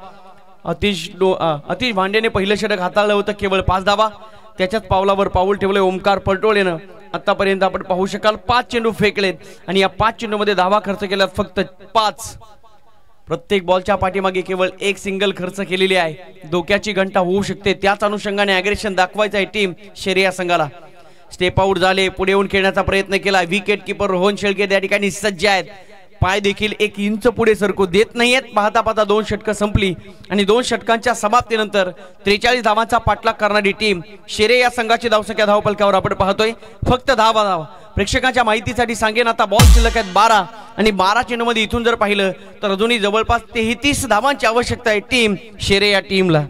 अतिश भांडेने पहिलं षटक हाताळलं होतं, केवळ 5 धावा. त्याच्याच पावलावर पाऊल ठेवले ओमकार पलटोळेनं. आतापर्यंत आपण पाहू शकाल 5 चेंडू फेकलेत आणि या 5 चेंडूमध्ये धावा खर्च केल्यात फक्त 5. प्रत्येक बॉलच्या पाठीमागे केवळ एक सिंगल खर्च केलेली आहे. धोक्याची घंटा होऊ शकते, त्याच अनुषंगाने अग्रेशन दाखवायचं आहे टीम शेरे संघाला. स्टेप आउट झाले, पुढे येऊन खेळण्याचा प्रयत्न केला. विकेट किपर रोहन शेळके त्या ठिकाणी सज्ज आहेत. पाय देखील 1 इंच पुढे सरकू देत नाहीयेत. पाहता पाहता 2 षटकं संपली आणि 2 षटकांच्या समाप्तीनंतर 43 धावांचा पाठलाग करणारी टीम शेरे या संघाची धावसंख्या धावपलकावर आपण पाहतोय फक्त 10 धावा. प्रेक्षकांच्या माहितीसाठी सांगेन, आता बॉल शिल्लक आहेत 12 आणि 12 चेंडूमध्ये इथून जर पाहिलं तर अजूनही जवळपास 33 धावांची आवश्यकता आहे टीम शेरे या टीमला.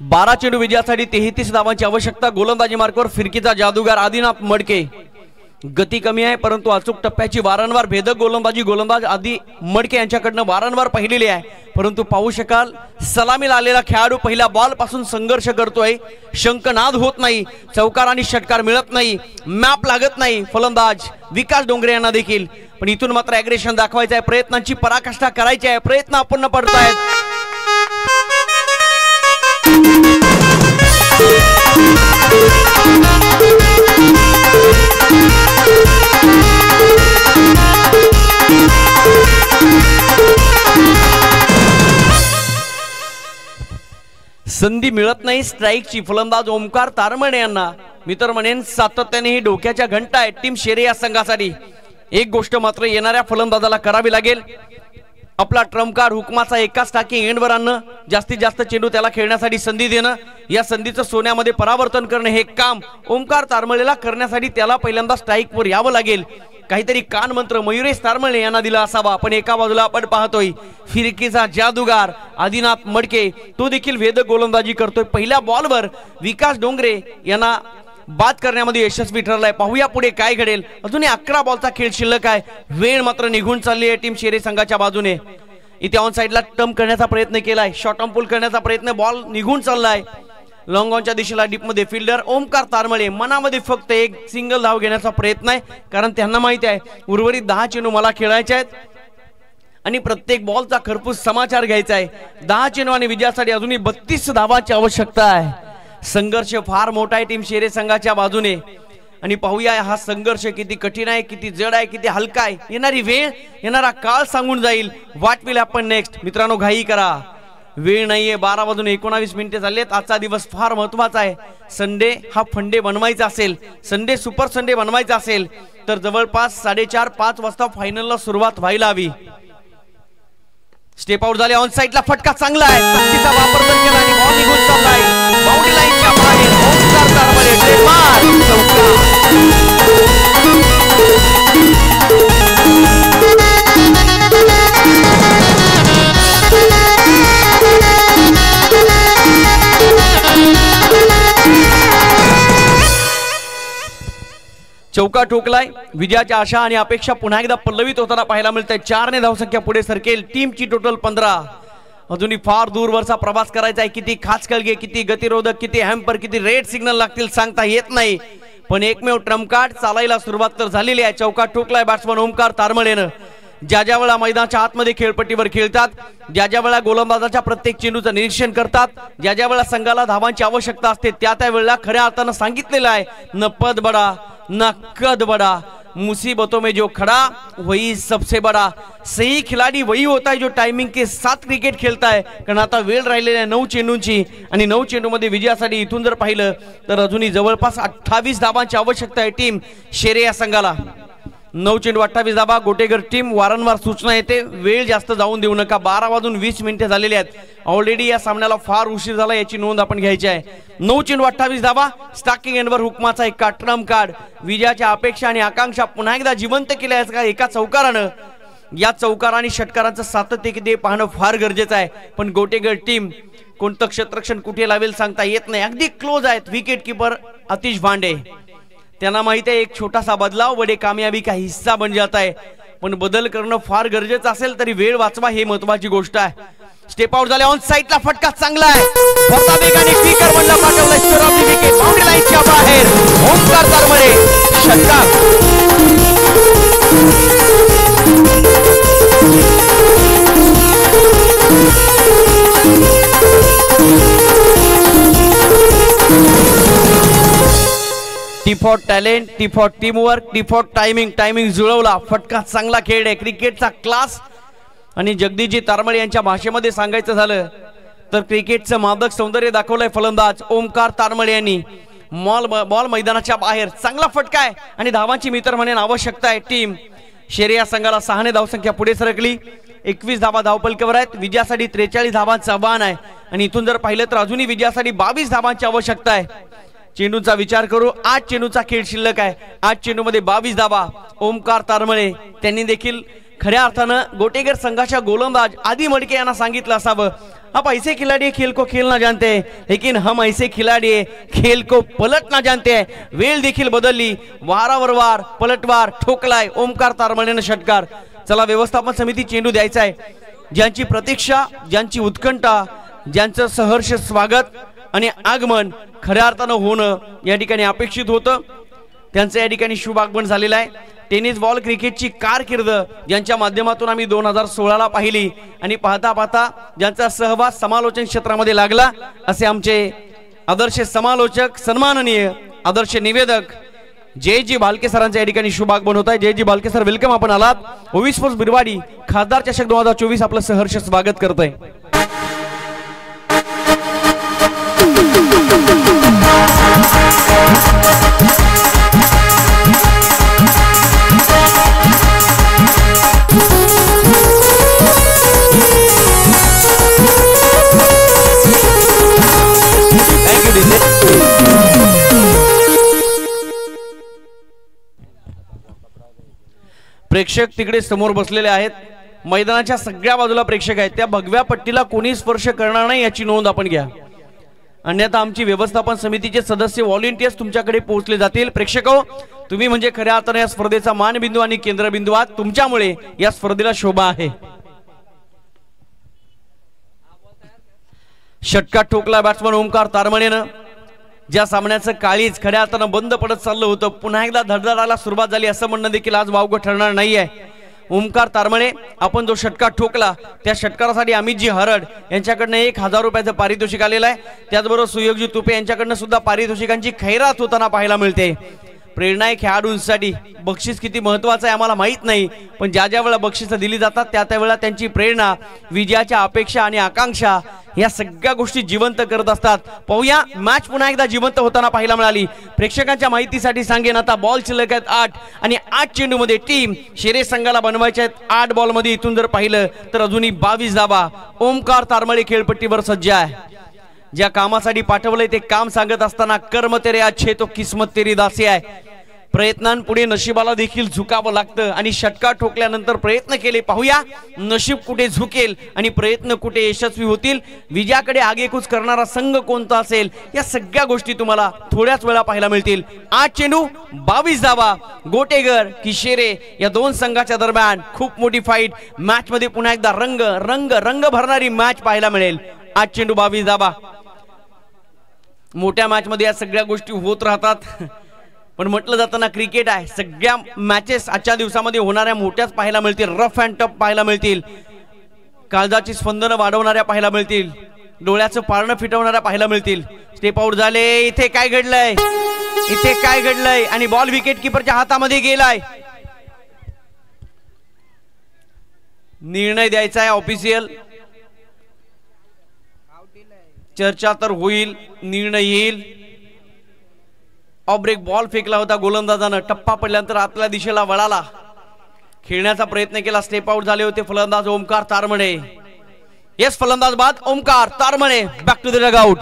बारा चेंडू विजयासाठी 33 धावांची आवश्यकता. गोलंदाजी मार्कवर फिरकीचा जादूगार आदिनाथ मडके. गती कमी आहे परंतु अचूक टप्प्याची वारंवार भेदक गोलंदाज आदी मडके यांच्याकडनं वारंवार पाहिलेली आहे. परंतु पाहू शकाल सलामीला आलेला खेळाडू पहिल्या बॉल पासून संघर्ष करतोय. शंकनाद होत नाही, चौकार आणि षटकार मिळत नाही, मॅप लागत नाही फलंदाज विकास डोंगरे यांना देखील. पण इथून मात्र अग्रेशन दाखवायचं आहे, प्रयत्नांची पराकाष्ठा करायची आहे. प्रयत्न अपूर्ण पडतायत. संधी मिळत नाही स्ट्राईकची. फलंदाज ओमकार तारमणे यांना मी तर म्हणेन सातत्याने ही डोक्याच्या घंटा आहे टीम शेरे या संघासाठी. एक गोष्ट मात्र येणाऱ्या फलंदाजाला करावी लागेल, आपला ट्रम्प कार्ड हुकमाचा एकाच टाकी एंडवर आणणं, जास्तीत जास्त चेंडू त्याला खेळण्यासाठी संधी देणं, या संधीचं सोन्यामध्ये परावर्तन करणं हे काम ओमकार तारमळेला करण्यासाठी त्याला पहिल्यांदा स्ट्राईकवर यावं लागेल. काहीतरी कान मंत्र मयुरेश तारमळे यांना दिला असावा, पण एका बाजूला आपण पाहतोय फिरकीचा जादूगार आदिनाथ मडके, तो देखील वेदक गोलंदाजी करतोय. पहिल्या बॉलवर विकास डोंगरे यांना बाद करण्यामध्ये यशस्वी ठरलाय. पाहूया पुढे काय घडेल. अजूनही 11 बॉलचा खेळ शिल्लक आहे. वेळ मात्र निघून चालली आहे टीम शेरे संघाच्या बाजूने. इथे ऑन साइडला टर्म करण्याचा प्रयत्न केलाय, शॉर्ट ऑन पुल करण्याचा प्रयत्न, बॉल निघून चाललाय लॉंग ऑनच्या दिशेला. डीपमध्ये फिल्डर ओमकार तारमळे मनामध्ये फक्त एक सिंगल धाव घेण्याचा प्रयत्न आहे, कारण त्यांना माहिती आहे उर्वरित 10 चेंडू मला खेळायचे आहेत आणि प्रत्येक बॉलचा खरपूस समाचार घ्यायचा आहे. 10 चेंडू आणि विजयासाठी अजूनही 32 धावांची आवश्यकता आहे. संघर्ष फार मोठा आहे टीम शेरे संघाच्या बाजूने आणि पाहूया हा संघर्ष किती कठीण आहे, किती जड आहे, किती हलका आहे. येणारी वेळ, येणारा काळ सांगून जाईल. What will happen next. मित्रांनो घाई करा, वेळ नाहीये. 12:19 झालेत. आजचा दिवस फार महत्वाचा आहे. संडे हा फंडे बनवायचा असेल, संडे सुपर संडे बनवायचा असेल तर जवळपास 4:30-5 वाजता फायनलला सुरुवात व्हायला हवी. स्टेप आउट झाले. ऑन साइडला फटका चांगला आहे, शक्तीचा वापर केला आणि बॉल निघून चाललाय बाउंड्री लाईनच्या बाहेर. ओमकार तारमळे ट्रेडमार्क चौका. चौका ठोकलाय. विजयाच्या आशा आणि अपेक्षा पुन्हा एकदा पल्लवित होताना पाहायला मिळत आहे. 4 ने धावसंख्या पुढे सरकेल. टीमची टोटल 15. अजूनही फार दूरवरचा प्रवास करायचा आहे. किती खाचकलगे, किती गतिरोधक, किती हॅम्पर, किती रेड सिग्नल लागतील सांगता येत नाही, पण एकमेव ट्रम्प कार्ड चालायला सुरुवात तर झालेली आहे. चौका ठोकलाय बॅट्समन ओमकार तारमळेनं. ज्या ज्या वेळा मैदानाच्या आतमध्ये खेळपट्टीवर खेळतात, ज्या ज्या वेळा गोलंदाजाच्या प्रत्येक चेंडूचं निरीक्षण करतात, ज्या ज्या वेळा संघाला धावांची आवश्यकता असते, त्या त्या वेळेला खऱ्या अर्थानं सांगितलेलं आहे न पद बडा न कद बडा, मुसीबतों में जो खड़ा वही सबसे बड़ा. सही खिलाड़ी वही होता है जो टाइमिंग के साथ क्रिकेट खेळता है. कारण आता वेळ राहिलेली आहे 9 चेंडूंची आणि 9 चेंडूमध्ये विजयासाठी इथून जर पाहिलं तर अजूनही जवळपास 28 धावांची आवश्यकता आहे टीम शेरे या संघाला. 9 चेंडू 28 धावा. गोटेगर टीम वारंवार सूचना येते वेळ जास्त जाऊन देऊ नका. 12:20 झालेले आहेत. ऑलरेडी या सामन्याला फार उशीर झाला याची नोंद आपण घ्यायची आहे. 9 चेंडू 28 धावा. स्टार्टिंग एंडवर हुकमाचा एक ट्रम्प कार्ड. विजयाच्या अपेक्षा आणि आकांक्षा पुन्हा एकदा जिवंत केल्या एका चौकारानं. या चौकार आणि षटकारांचं सातत्य किती पाहणं फार गरजेचं आहे. पण गोटेगर टीम कोणतं क्षेत्ररक्षण कुठे लावेल सांगता येत नाही. अगदी क्लोज आहेत विकेट कीपर आतिश भांडे. त्यांना माहिती आहे एक छोटासा बदलाव बडे कामयाबी का हिस्सा बन जाता है, पण बदल करणं फार गरजेचं असेल तरी वेळ वाचवा हे महत्वाची गोष्ट आहे. स्टेप आउट झाले. ऑन साइडला फटका चांगला आहे. होता वेगाने फिकर म्हणला पाठवलाय सुरक्षित विकेट बाउंड्री लाईनच्या बाहेर. ओमकार तारमळे षटकार. T for talent, T for teamwork, T for timing. Timing जुळवला. फटका चांगला खेळ आहे, क्रिकेटचा क्लास. आणि जगदीशजी तारमळे यांच्या भाषेमध्ये सांगायचं झालं तर क्रिकेटचं मादक सौंदर्य दाखवलंय फलंदाज ओमकार तारमळे यांनी. बॉल मैदानाच्या बाहेर. चांगला फटका आहे आणि धावांची मी तर म्हणेन आवश्यकता आहे टीम शेरे या संघाला. 6 ने धावसंख्या पुढे सरकली. 21 धावा धावपलकेवर आहेत. विजयासाठी 43 धावांचं आव्हान आहे आणि इथून जर पाहिलं तर अजूनही विजयासाठी 22 धावांची आवश्यकता आहे. चेंडूचा विचार करू. 8 चेंडूचा खेळ शिल्लक आहे. 8 चेंडूमध्ये 22 धावा. ओमकार तारमळे त्यांनी देखील खऱ्या अर्थानं गोटेगर संघाच्या गोलंदाज आदि मडके यांना सांगितलं असावं, आप ऐसे खिलाड़ी है खेल को खेलना जानते हैं, लेकिन हम ऐसे खिलाड़ी है खेल को पलटना जानते हैं. वेळ देखील बदलली. वारावर वार पलटवार ठोकलाय ओमकार तारमळेनं षटकार. चला व्यवस्थापन समिती चेंडू द्यायचा आहे. ज्यांची प्रतीक्षा, ज्यांची उत्कंठा, ज्यांचं सहर्ष स्वागत आणि आगमन खऱ्या अर्थानं होणं या ठिकाणी अपेक्षित होतं, त्यांचं या ठिकाणी शुभ आगमन झालेलं आहे. टेनिस बॉल क्रिकेटची कारकीर्द ज्यांच्या माध्यमातून आम्ही 2016ला पाहिली आणि पाहता पाहता ज्यांचा सहभाग समालोचन क्षेत्रामध्ये लागला असे आमचे आदर्श समालोचक, सन्माननीय आदर्श निवेदक जयजी भालके सरांच्या या ठिकाणी शुभ आगमन होत आहे. जयजी भालके सर वेलकम. आपण आलात. ओवी स्पोर्ट्स बिरवाडी खासदार चषक 2024 आपलं सहर्ष स्वागत करतोय. प्रेक्षक तिकडे समोर बसलेले आहेत, मैदानाच्या सगळ्या बाजूला प्रेक्षक आहेत, त्या भगव्या पट्टीला कोणी स्पर्श करणार नाही याची नोंद आपण घ्या, अन्यथा आमची व्यवस्थापन समितीचे सदस्य व्हॉलंटियर्स तुमच्याकडे पोहोचले जातील। प्रेक्षको, तुम्ही म्हणजे खऱ्या अर्थाने या स्पर्धेचा मानबिंदू आणि केंद्रबिंदू आहात, तुमच्यामुळे या स्पर्धेला शोभा आहे। षटकार ठोकला बॅट्समन ओमकार तारमणेनं, ज्या सामन्याचं काळीज खऱ्या अर्थानं बंद पडत चाललं होतं, पुन्हा एकदा धडधडाला सुरुवात झाली असं म्हणणं देखील आज वावगं ठरणार नाहीये। ओमकार तारमणे, आपण जो षटकार ठोकला त्या षटकारासाठी अमितजी हरड यांच्याकडनं 1000 रुपयाचं पारितोषिक आलेलं आहे। त्याचबरोबर सुयोगजी तुपे यांच्याकडनं सुद्धा पारितोषिकांची खैरात होताना पाहायला मिळते। प्रेरणा खेळाडूंसाठी बक्षीस किती महत्त्वाचं आहे आम्हाला माहित नाही, पण ज्या ज्या वेळा बक्षिसं दिली जातात त्या त्यावेळेला त्यांची प्रेरणा, विजयाच्या अपेक्षा आणि आकांक्षा या सगळ्या गोष्टी जिवंत करत असतात। पाहूया मॅच पुन्हा एकदा जिवंत होताना पाहायला मिळाली। प्रेक्षकांच्या माहितीसाठी सांगेन, आता बॉल शिल्लक आहेत 8 आणि 8 चेंडूमध्ये टीम शेरे संघाला बनवायचे आहेत 8 बॉलमध्ये। इथून जर पाहिलं तर अजूनही 22 धावा। ओमकार तारमळे खेळपट्टीवर सज्ज आहे, ज्या कामासाठी पाठवलंय ते काम सांगत असताना कर्म तेरे अच्छे तो किस्मत तेरी दासी आहे। प्रयत्नांपुढे नशिबाला देखील झुकावं लागतं आणि षटकार ठोकल्यानंतर प्रयत्न केले, पाहूया नशीब कुठे झुकेल आणि प्रयत्न कुठे यशस्वी होतील, विजयाकडे आगेकूच करणारा संघ कोणता असेल, या सगळ्या गोष्टी तुम्हाला थोड्याच वेळा पाहायला मिळतील। 8 चेंडू 22 धावा। गोटेगर की शेरे या दोन संघाच्या दरम्यान खूप मोठी फाईट, मॅच मध्ये पुन्हा एकदा रंग रंग रंग भरणारी मॅच पाहायला मिळेल। 8 चेंडू 22 धावा। मोठ्या मॅच मध्ये या सगळ्या गोष्टी होत राहतात, पण म्हटलं जाताना क्रिकेट आहे, सगळ्या मॅचेस आजच्या दिवसामध्ये होणाऱ्या मोठ्याच पाहायला मिळतील, रफ अँड टफ पाहायला मिळतील, काळजाची स्पंदनं वाढवणाऱ्या पाहायला मिळतील, डोळ्याचं पारणं फिटवणाऱ्या पाहायला मिळतील। स्टेप आउट झाले, इथे काय घडलंय, इथे काय घडलंय आणि बॉल विकेट किपरच्या हातामध्ये गेलाय। निर्णय द्यायचा आहे ऑफिशियल, चर्चा तर होईल, निर्णय येईल। ऑफ ब्रेक बॉल फेकला होता गोलंदाजानं, टप्पा पडल्यानंतर आतल्या दिशेला वळाला, खेळण्याचा प्रयत्न केला, स्टेप आउट झाले होते फलंदाज ओमकार तारमणे। येस, फलंदाज बाद Omkar Tarmane, back to the dugout.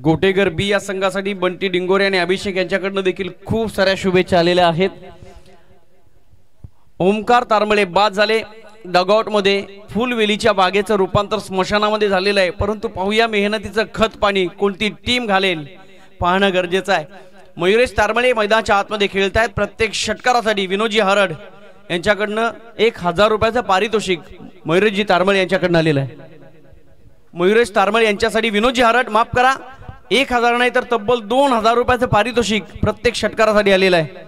Gotegar B या संघासाठी बंटी डिंगोरे आणि अभिषेक यांच्याकडनं देखील खूप साऱ्या शुभेच्छा आलेल्या आहेत। ओमकार तारमळे बाद झाले, डगआउट मध्ये फुलवेलीच्या बागेचं रूपांतर स्मशानामध्ये झालेलं आहे, परंतु पाहूया मेहनतीचं खत पाणी कोणती टीम घालेल पाहणं गरजेचं आहे। मयुरेश तारमळे मैदानाच्या आतमध्ये खेळत आहेत, प्रत्येक षटकारासाठी विनोदजी हरड यांच्याकडनं 1000 रुपयाचं पारितोषिक मयुरेशजी तारमळे यांच्याकडनं आलेलं आहे। मयुरेश तारमळे यांच्यासाठी विनोदजी हरड, माफ करा, 1000 नाही तर तब्बल 2000 रुपयाचं पारितोषिक प्रत्येक षटकारासाठी आलेलं आहे।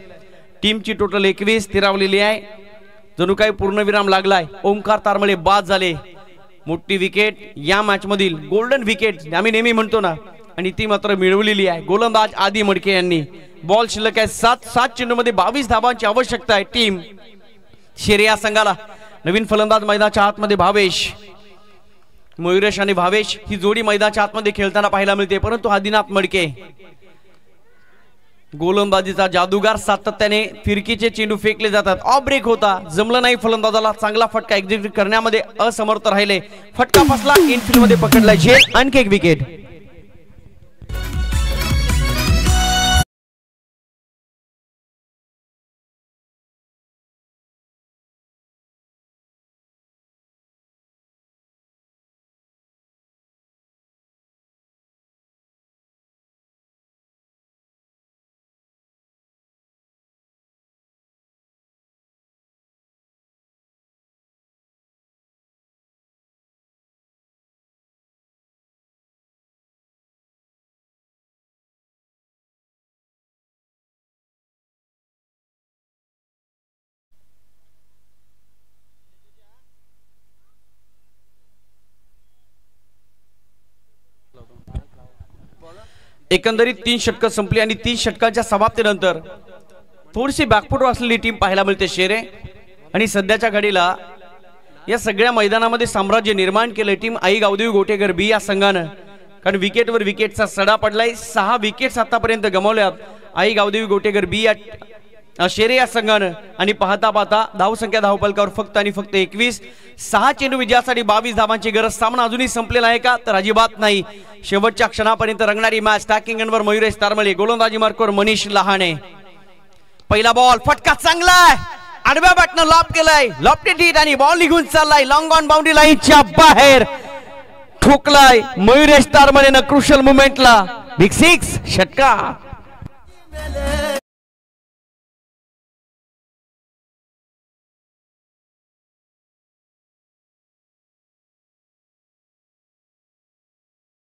टीमची टोटल 21 स्थिरावलेली आहे, जणू काही पूर्णविराम लागलाय। ओमकार तारमळे बाद झाले, मोठी विकेट या मॅच मधील गोल्डन विकेट आम्ही नेहमी म्हणतो ना, आणि ती मात्र मिळवलेली आहे गोलंदाज आदी मडके यांनी। बॉल शिल्लक आहे 7 चेंडूमध्ये 22 धावांची आवश्यकता आहे टीम शेरे या संघाला। नवीन फलंदाज मैदानाच्या आतमध्ये भावेश, मयुरेश आणि भावेश ही जोडी मैदानाच्या आतमध्ये खेळताना पाहायला मिळते, परंतु आदिनाथ मडके गोलंदाजीचा जादूगार, सातत्याने फिरकीचे चेंडू फेकले जातात। ऑफ ब्रेक होता, जमलं नाही फलंदाजाला, चांगला फटका एक्झिक्यूट करण्यामध्ये असमर्थ राहिले, फटका फसला, इनफिल्ड मध्ये पकडला झेल, आणखी एक विकेट। एकंदरीत 3 षटकं संपली आणि 3 षटकांच्या समाप्तीनंतर थोडीशी बॅकफुट असलेली टीम पाहायला मिळते शेरे. आणि सध्याच्या घडीला या सगळ्या मैदानामध्ये साम्राज्य निर्माण केलं टीम आई गावदेवी गोटेकर बी या संघानं. कारण विकेटवर विकेटचा सडा पडलाय. 6 विकेट्स आतापर्यंत गमावल्यात आई गावदेवी गोटेकर बी या शेरे या संघानं. आणि पाहता पाहता धावसंख्या धावपलकावर फक्त आणि फक्त 21. 6 चेंडू विजयासाठी 22 धावांची गरज. सामना अजूनही संपलेला आहे का तर अजिबात नाही. शेवटच्या क्षणापर्यंत रंगणारी मॅच. टॅकिंग एंडवर मयुरेश तारमळे, गोलंदाजी मार्कवर मनीष लहाने. पहिला बॉल फटका चांगला आहे, आडव्या बॅटनं लॉप केलाय, लॉफ्टेड हिट आणि बॉल निघून चाललाय लॉंग ऑन बाउंड्री लाईनच्या बाहेर. ठोकलाय मयुरेश तारमळेनं क्रुशियल मुवमेंटला. बिग 6 षटका.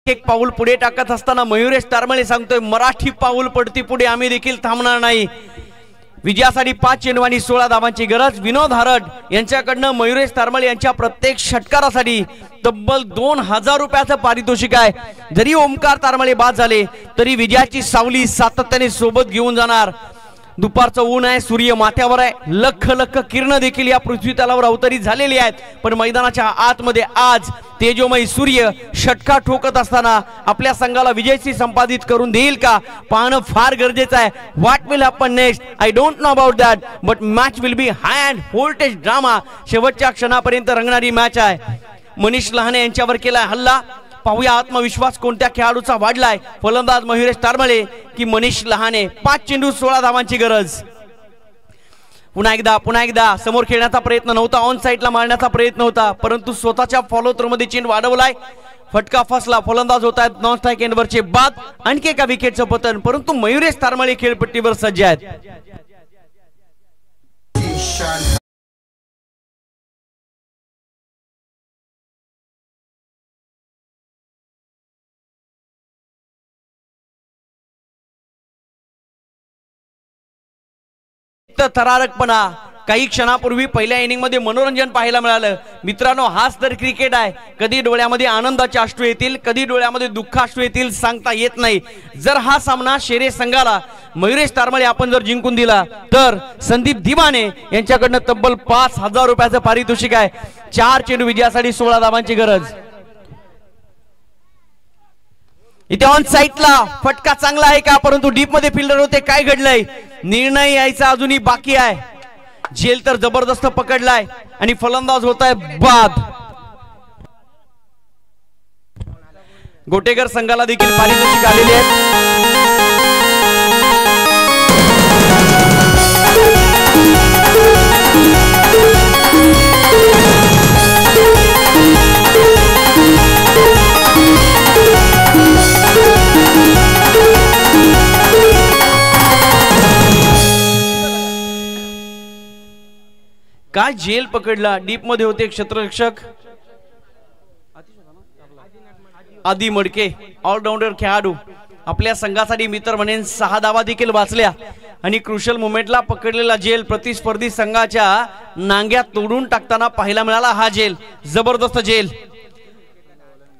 एक पाऊल पुढे टाकत असताना मयुरेश तारमळे सांगतोय मराठी पाऊल पडती पुढे, आम्ही देखील थांबणार नाही. विजयासाठी 5 चेंडू आणि 16 धावांची गरज. विनोद हरड यांच्याकडनं मयुरेश तारमळे यांच्या प्रत्येक षटकारासाठी तब्बल 2000 रुपयाचं पारितोषिक आहे. जरी ओमकार तारमळे बाद झाले तरी विजयाची सावली सातत्याने सोबत घेऊन जाणार. दुपारचं ऊन आहे, सूर्य माथ्यावर आहे, लख लख किरण देखील या पृथ्वी तलावर अवतरित झालेली आहेत. पण मैदानाच्या आतमध्ये आज तेजोमयी सूर्य षटका ठोकत असताना आपल्या संघाला विजयशी संपादित करून देईल का पाहणं फार गरजेचं आहे. What will happen next I don't know about that, but match will be high and voltage drama. शेवटच्या क्षणापर्यंत रंगणारी मॅच आहे. मनीष लहाने यांच्यावर केलाय हल्ला. पाहूया आत्मविश्वास कोणत्या खेळाडूचा वाढलाय. फलंदाज मयुरेश तारमळे की मनीष लहाने. 5 चेंडू 16 धावांची गरज. पुन्हा एकदा समोर खेळण्याचा प्रयत्न नव्हता, ऑन साइडला मारण्याचा प्रयत्न होता, परंतु स्वतःच्या फॉलो थ्रो मध्ये चेंडू वाढवलाय. फटका फसला. फलंदाज होत आहेत नॉन स्ट्राइक एंडवरचे बाद. आणखी एका विकेटचं पतन, परंतु मयुरेश तारमळे खेळपट्टीवर सज्ज आहेत. थरारकपणा. काही क्षणापूर्वी पहिल्या इनिंग मध्ये मनोरंजन पाहायला मिळालं. मित्रांनो, हाच तर क्रिकेट आहे. कधी डोळ्यामध्ये आनंदाचे अश्रू येतील, कधी डोळ्यामध्ये दुःखाश्रू येतील, सांगता येत नाही. जर हा सामना शेरे संघाला मयुरेश तारमळे आपण जर जिंकून दिला तर संदीप दिवाने यांच्याकडनं तब्बल 5000 रुपयाचं पारितोषिक आहे. 4 चेंडू विजयासाठी 16 धावांची गरज. इथे ऑन साइडला फटका चांगला आहे का, परंतु डीप मध्ये फिल्डर होते. काय घडलंय निर्णय यायचा अजूनही बाकी आहे. झेल तर जबरदस्त पकडलाय आणि फलंदाज होत आहे बाद. गोटेकर संघाला देखील पारितोषिक आलेले आहेत. काय जेल पकडला. डीप मध्ये होते क्षेत्ररक्षक आदी मडके, ऑलराऊंडर खेळाडू. आपल्या संघासाठी मित्र म्हणेन 6 धावा देखील वाचल्या आणि क्रुशियल मुवमेंटला पकडलेला जेल प्रतिस्पर्धी संघाच्या नांग्या तोडून टाकताना पाहायला मिळाला. हा जेल जबरदस्त जेल.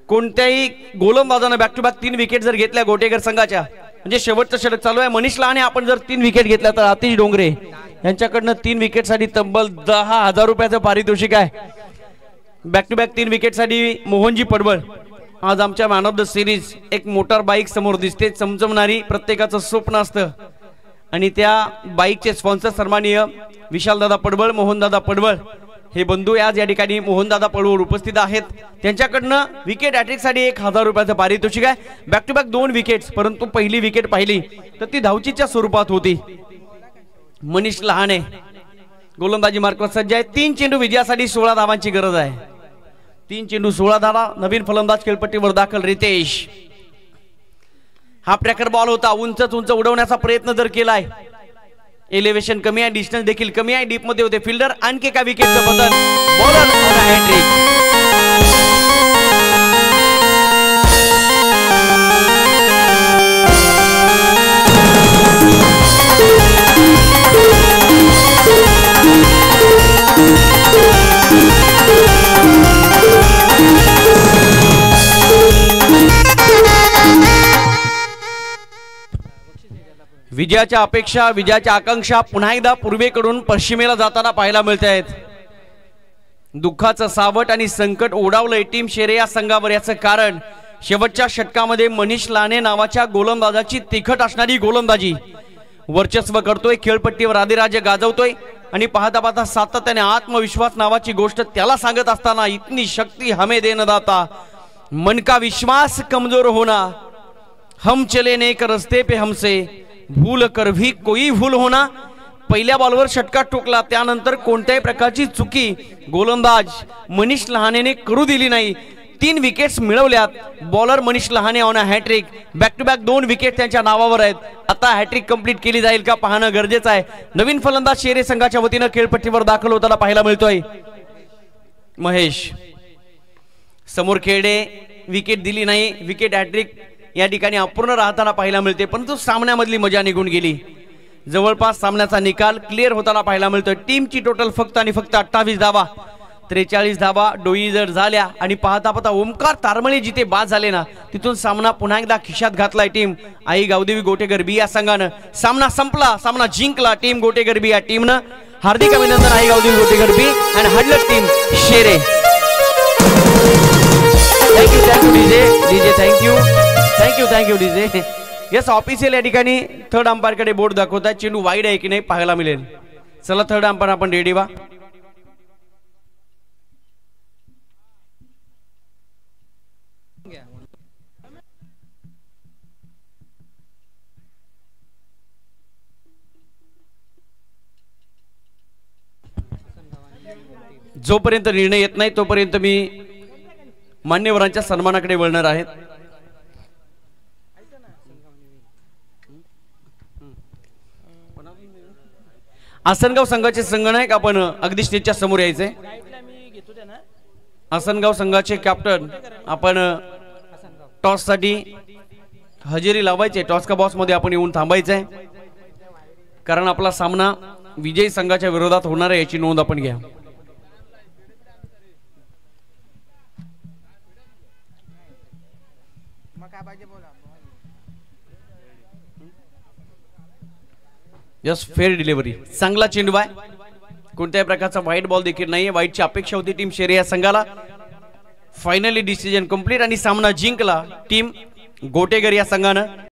कोणत्याही गोलंदाजानं बॅक टू बॅक 3 विकेट जर घेतल्या गोटेकर संघाच्या, म्हणजे शेवटचं षटक चालू आहे. मनीष लहाने आपण जर 3 विकेट घेतल्या तर आतिश डोंगरे यांच्याकडनं 3 विकेटसाठी तब्बल 10,000 रुपयाचं पारितोषिक आहे. बॅक टू बॅक 3 विकेटसाठी मोहनजी पडवळ आज आमच्या मॅन ऑफ द सिरीज. एक मोटार बाईक समोर दिसते, चमचमणारी, प्रत्येकाचं स्वप्न असतं आणि त्या बाईकचे स्पॉन्सर सन्माननीय विशालदादा पडवळ, मोहनदादा पडवळ हे बंधू आज या ठिकाणी मोहनदादा पडवळ उपस्थित आहेत. त्यांच्याकडनं विकेट हॅट्रिकसाठी 1000 रुपयाचं पारितोषिक आहे. बॅक टू बॅक 2 विकेट्स, परंतु पहिली विकेट पाहिली तर ती धावचीच्या स्वरूपात होती. मनीष लहाने गोलंदाजी मार्कवर सज्ज आहे. 3 चेंडू विजयासाठी 16 धावांची गरज आहे. 3 चेंडू 16 धावा. नवीन फलंदाज खेळपट्टीवर दाखल रितेश. हा ट्रॅकर बॉल होता. उंच उडवण्याचा प्रयत्न जर केलाय. एलिव्हेशन कमी आहे, डिस्टन्स देखील कमी आहे. डीप मध्ये होते फिल्डर. आणखी एका विकेटचं बदल. Bowler hat trick. विजयाच्या अपेक्षा, विजयाच्या आकांक्षा पुन्हा एकदा पूर्वेकडून पश्चिमेला जाताना पाहायला मिळत आहेत. दुःखाचं सावट आणि संकट ओढावलंय टीम शेरे या संघावर. याचं कारण शेवटच्या षटकामध्ये मनीष लाने नावाच्या गोलंदाजाची तिखट असणारी गोलंदाजी. वर्चस्व करतोय, खेळपट्टीवर आदिराज्य गाजवतोय आणि पाहता पाहता सातत्याने आत्मविश्वास नावाची गोष्ट त्याला सांगत असताना इतनी शक्ती हमें देन दाता, मन का विश्वास कमजोर होना, हम चले नेक रस्ते पे हमसे भूल कर भी कोई भूल होना. पहिल्या बॉलवर षटका ठोकला, त्यानंतर कोणत्याही प्रकारची चुकी गोलंदाज मनीष लहानेने करू दिली नाही. 3 विकेट्स मिळवल्यात. Bowler Manish Lahane on hat-trick, back to back 2 wicket त्यांच्या नावावर आहेत. आता हॅट्रिक कंप्लीट केली जाईल का पाहणं गरजेचं आहे. नवीन फलंदाज शेरे संघाच्या वतीनं खेळपट्टीवर दाखल होताना पाहायला मिळतोय महेश. समोर खेळडे, विकेट दिली नाही. विकेट हॅट्रिक या ठिकाणी अपूर्ण राहताना पाहायला मिळते, परंतु सामन्यामधली मजा निघून गेली. जवळपास सामन्याचा निकाल क्लिअर होताना पाहायला मिळतोय. टीमची टोटल फक्त आणि फक्त 28 धावा, 43 धावा डोई जर झाल्या आणि पाहता पाहता ओमकार तारमळे जिथे बाद झाले ना, तिथून सामना पुन्हा एकदा खिशात घातलाय टीम आई गावदेवी गोटेगरबी या संघानं. सामना संपला, सामना जिंकला टीम गोटेगरबी या टीमनं. हार्दिक अभिनंदन आई गावदेवी गोटेगरबी आणि हाडलक टीम शेरे. Thank you DJ, thank you DJ. Yes, official या ठिकाणी थर्ड अंपायर कडे बोर्ड दाखवतात. चेंडू वाईड आहे की नाही पाहायला मिळेल. चला थर्ड अंपायर आपण रेडी व्हा. जोपर्यंत निर्णय येत नाही तोपर्यंत मी मान्यवरांच्या सन्मानाकडे वळणार आहेत. आसनगाव संघाचे संघनायक आपण अगदी स्टेजच्या समोर यायचे. आसनगाव संघाचे कॅप्टन आपण टॉस साठी हजेरी लावायचे. टॉस का बॉक्स मध्ये आपण येऊन थांबायचंय, कारण आपला सामना विजयी संघाच्या विरोधात होणार आहे याची नोंद आपण घ्या. जस्ट फेअर डिलिव्हरी, चांगला चेंडू आहे. कोणत्याही प्रकारचा व्हाईट बॉल देखील नाहीये. व्हाईटची अपेक्षा होती टीम शेरे या संघाला. फायनली डिसिजन कंप्लीट आणि सामना जिंकला टीम गोटेगर या संघानं.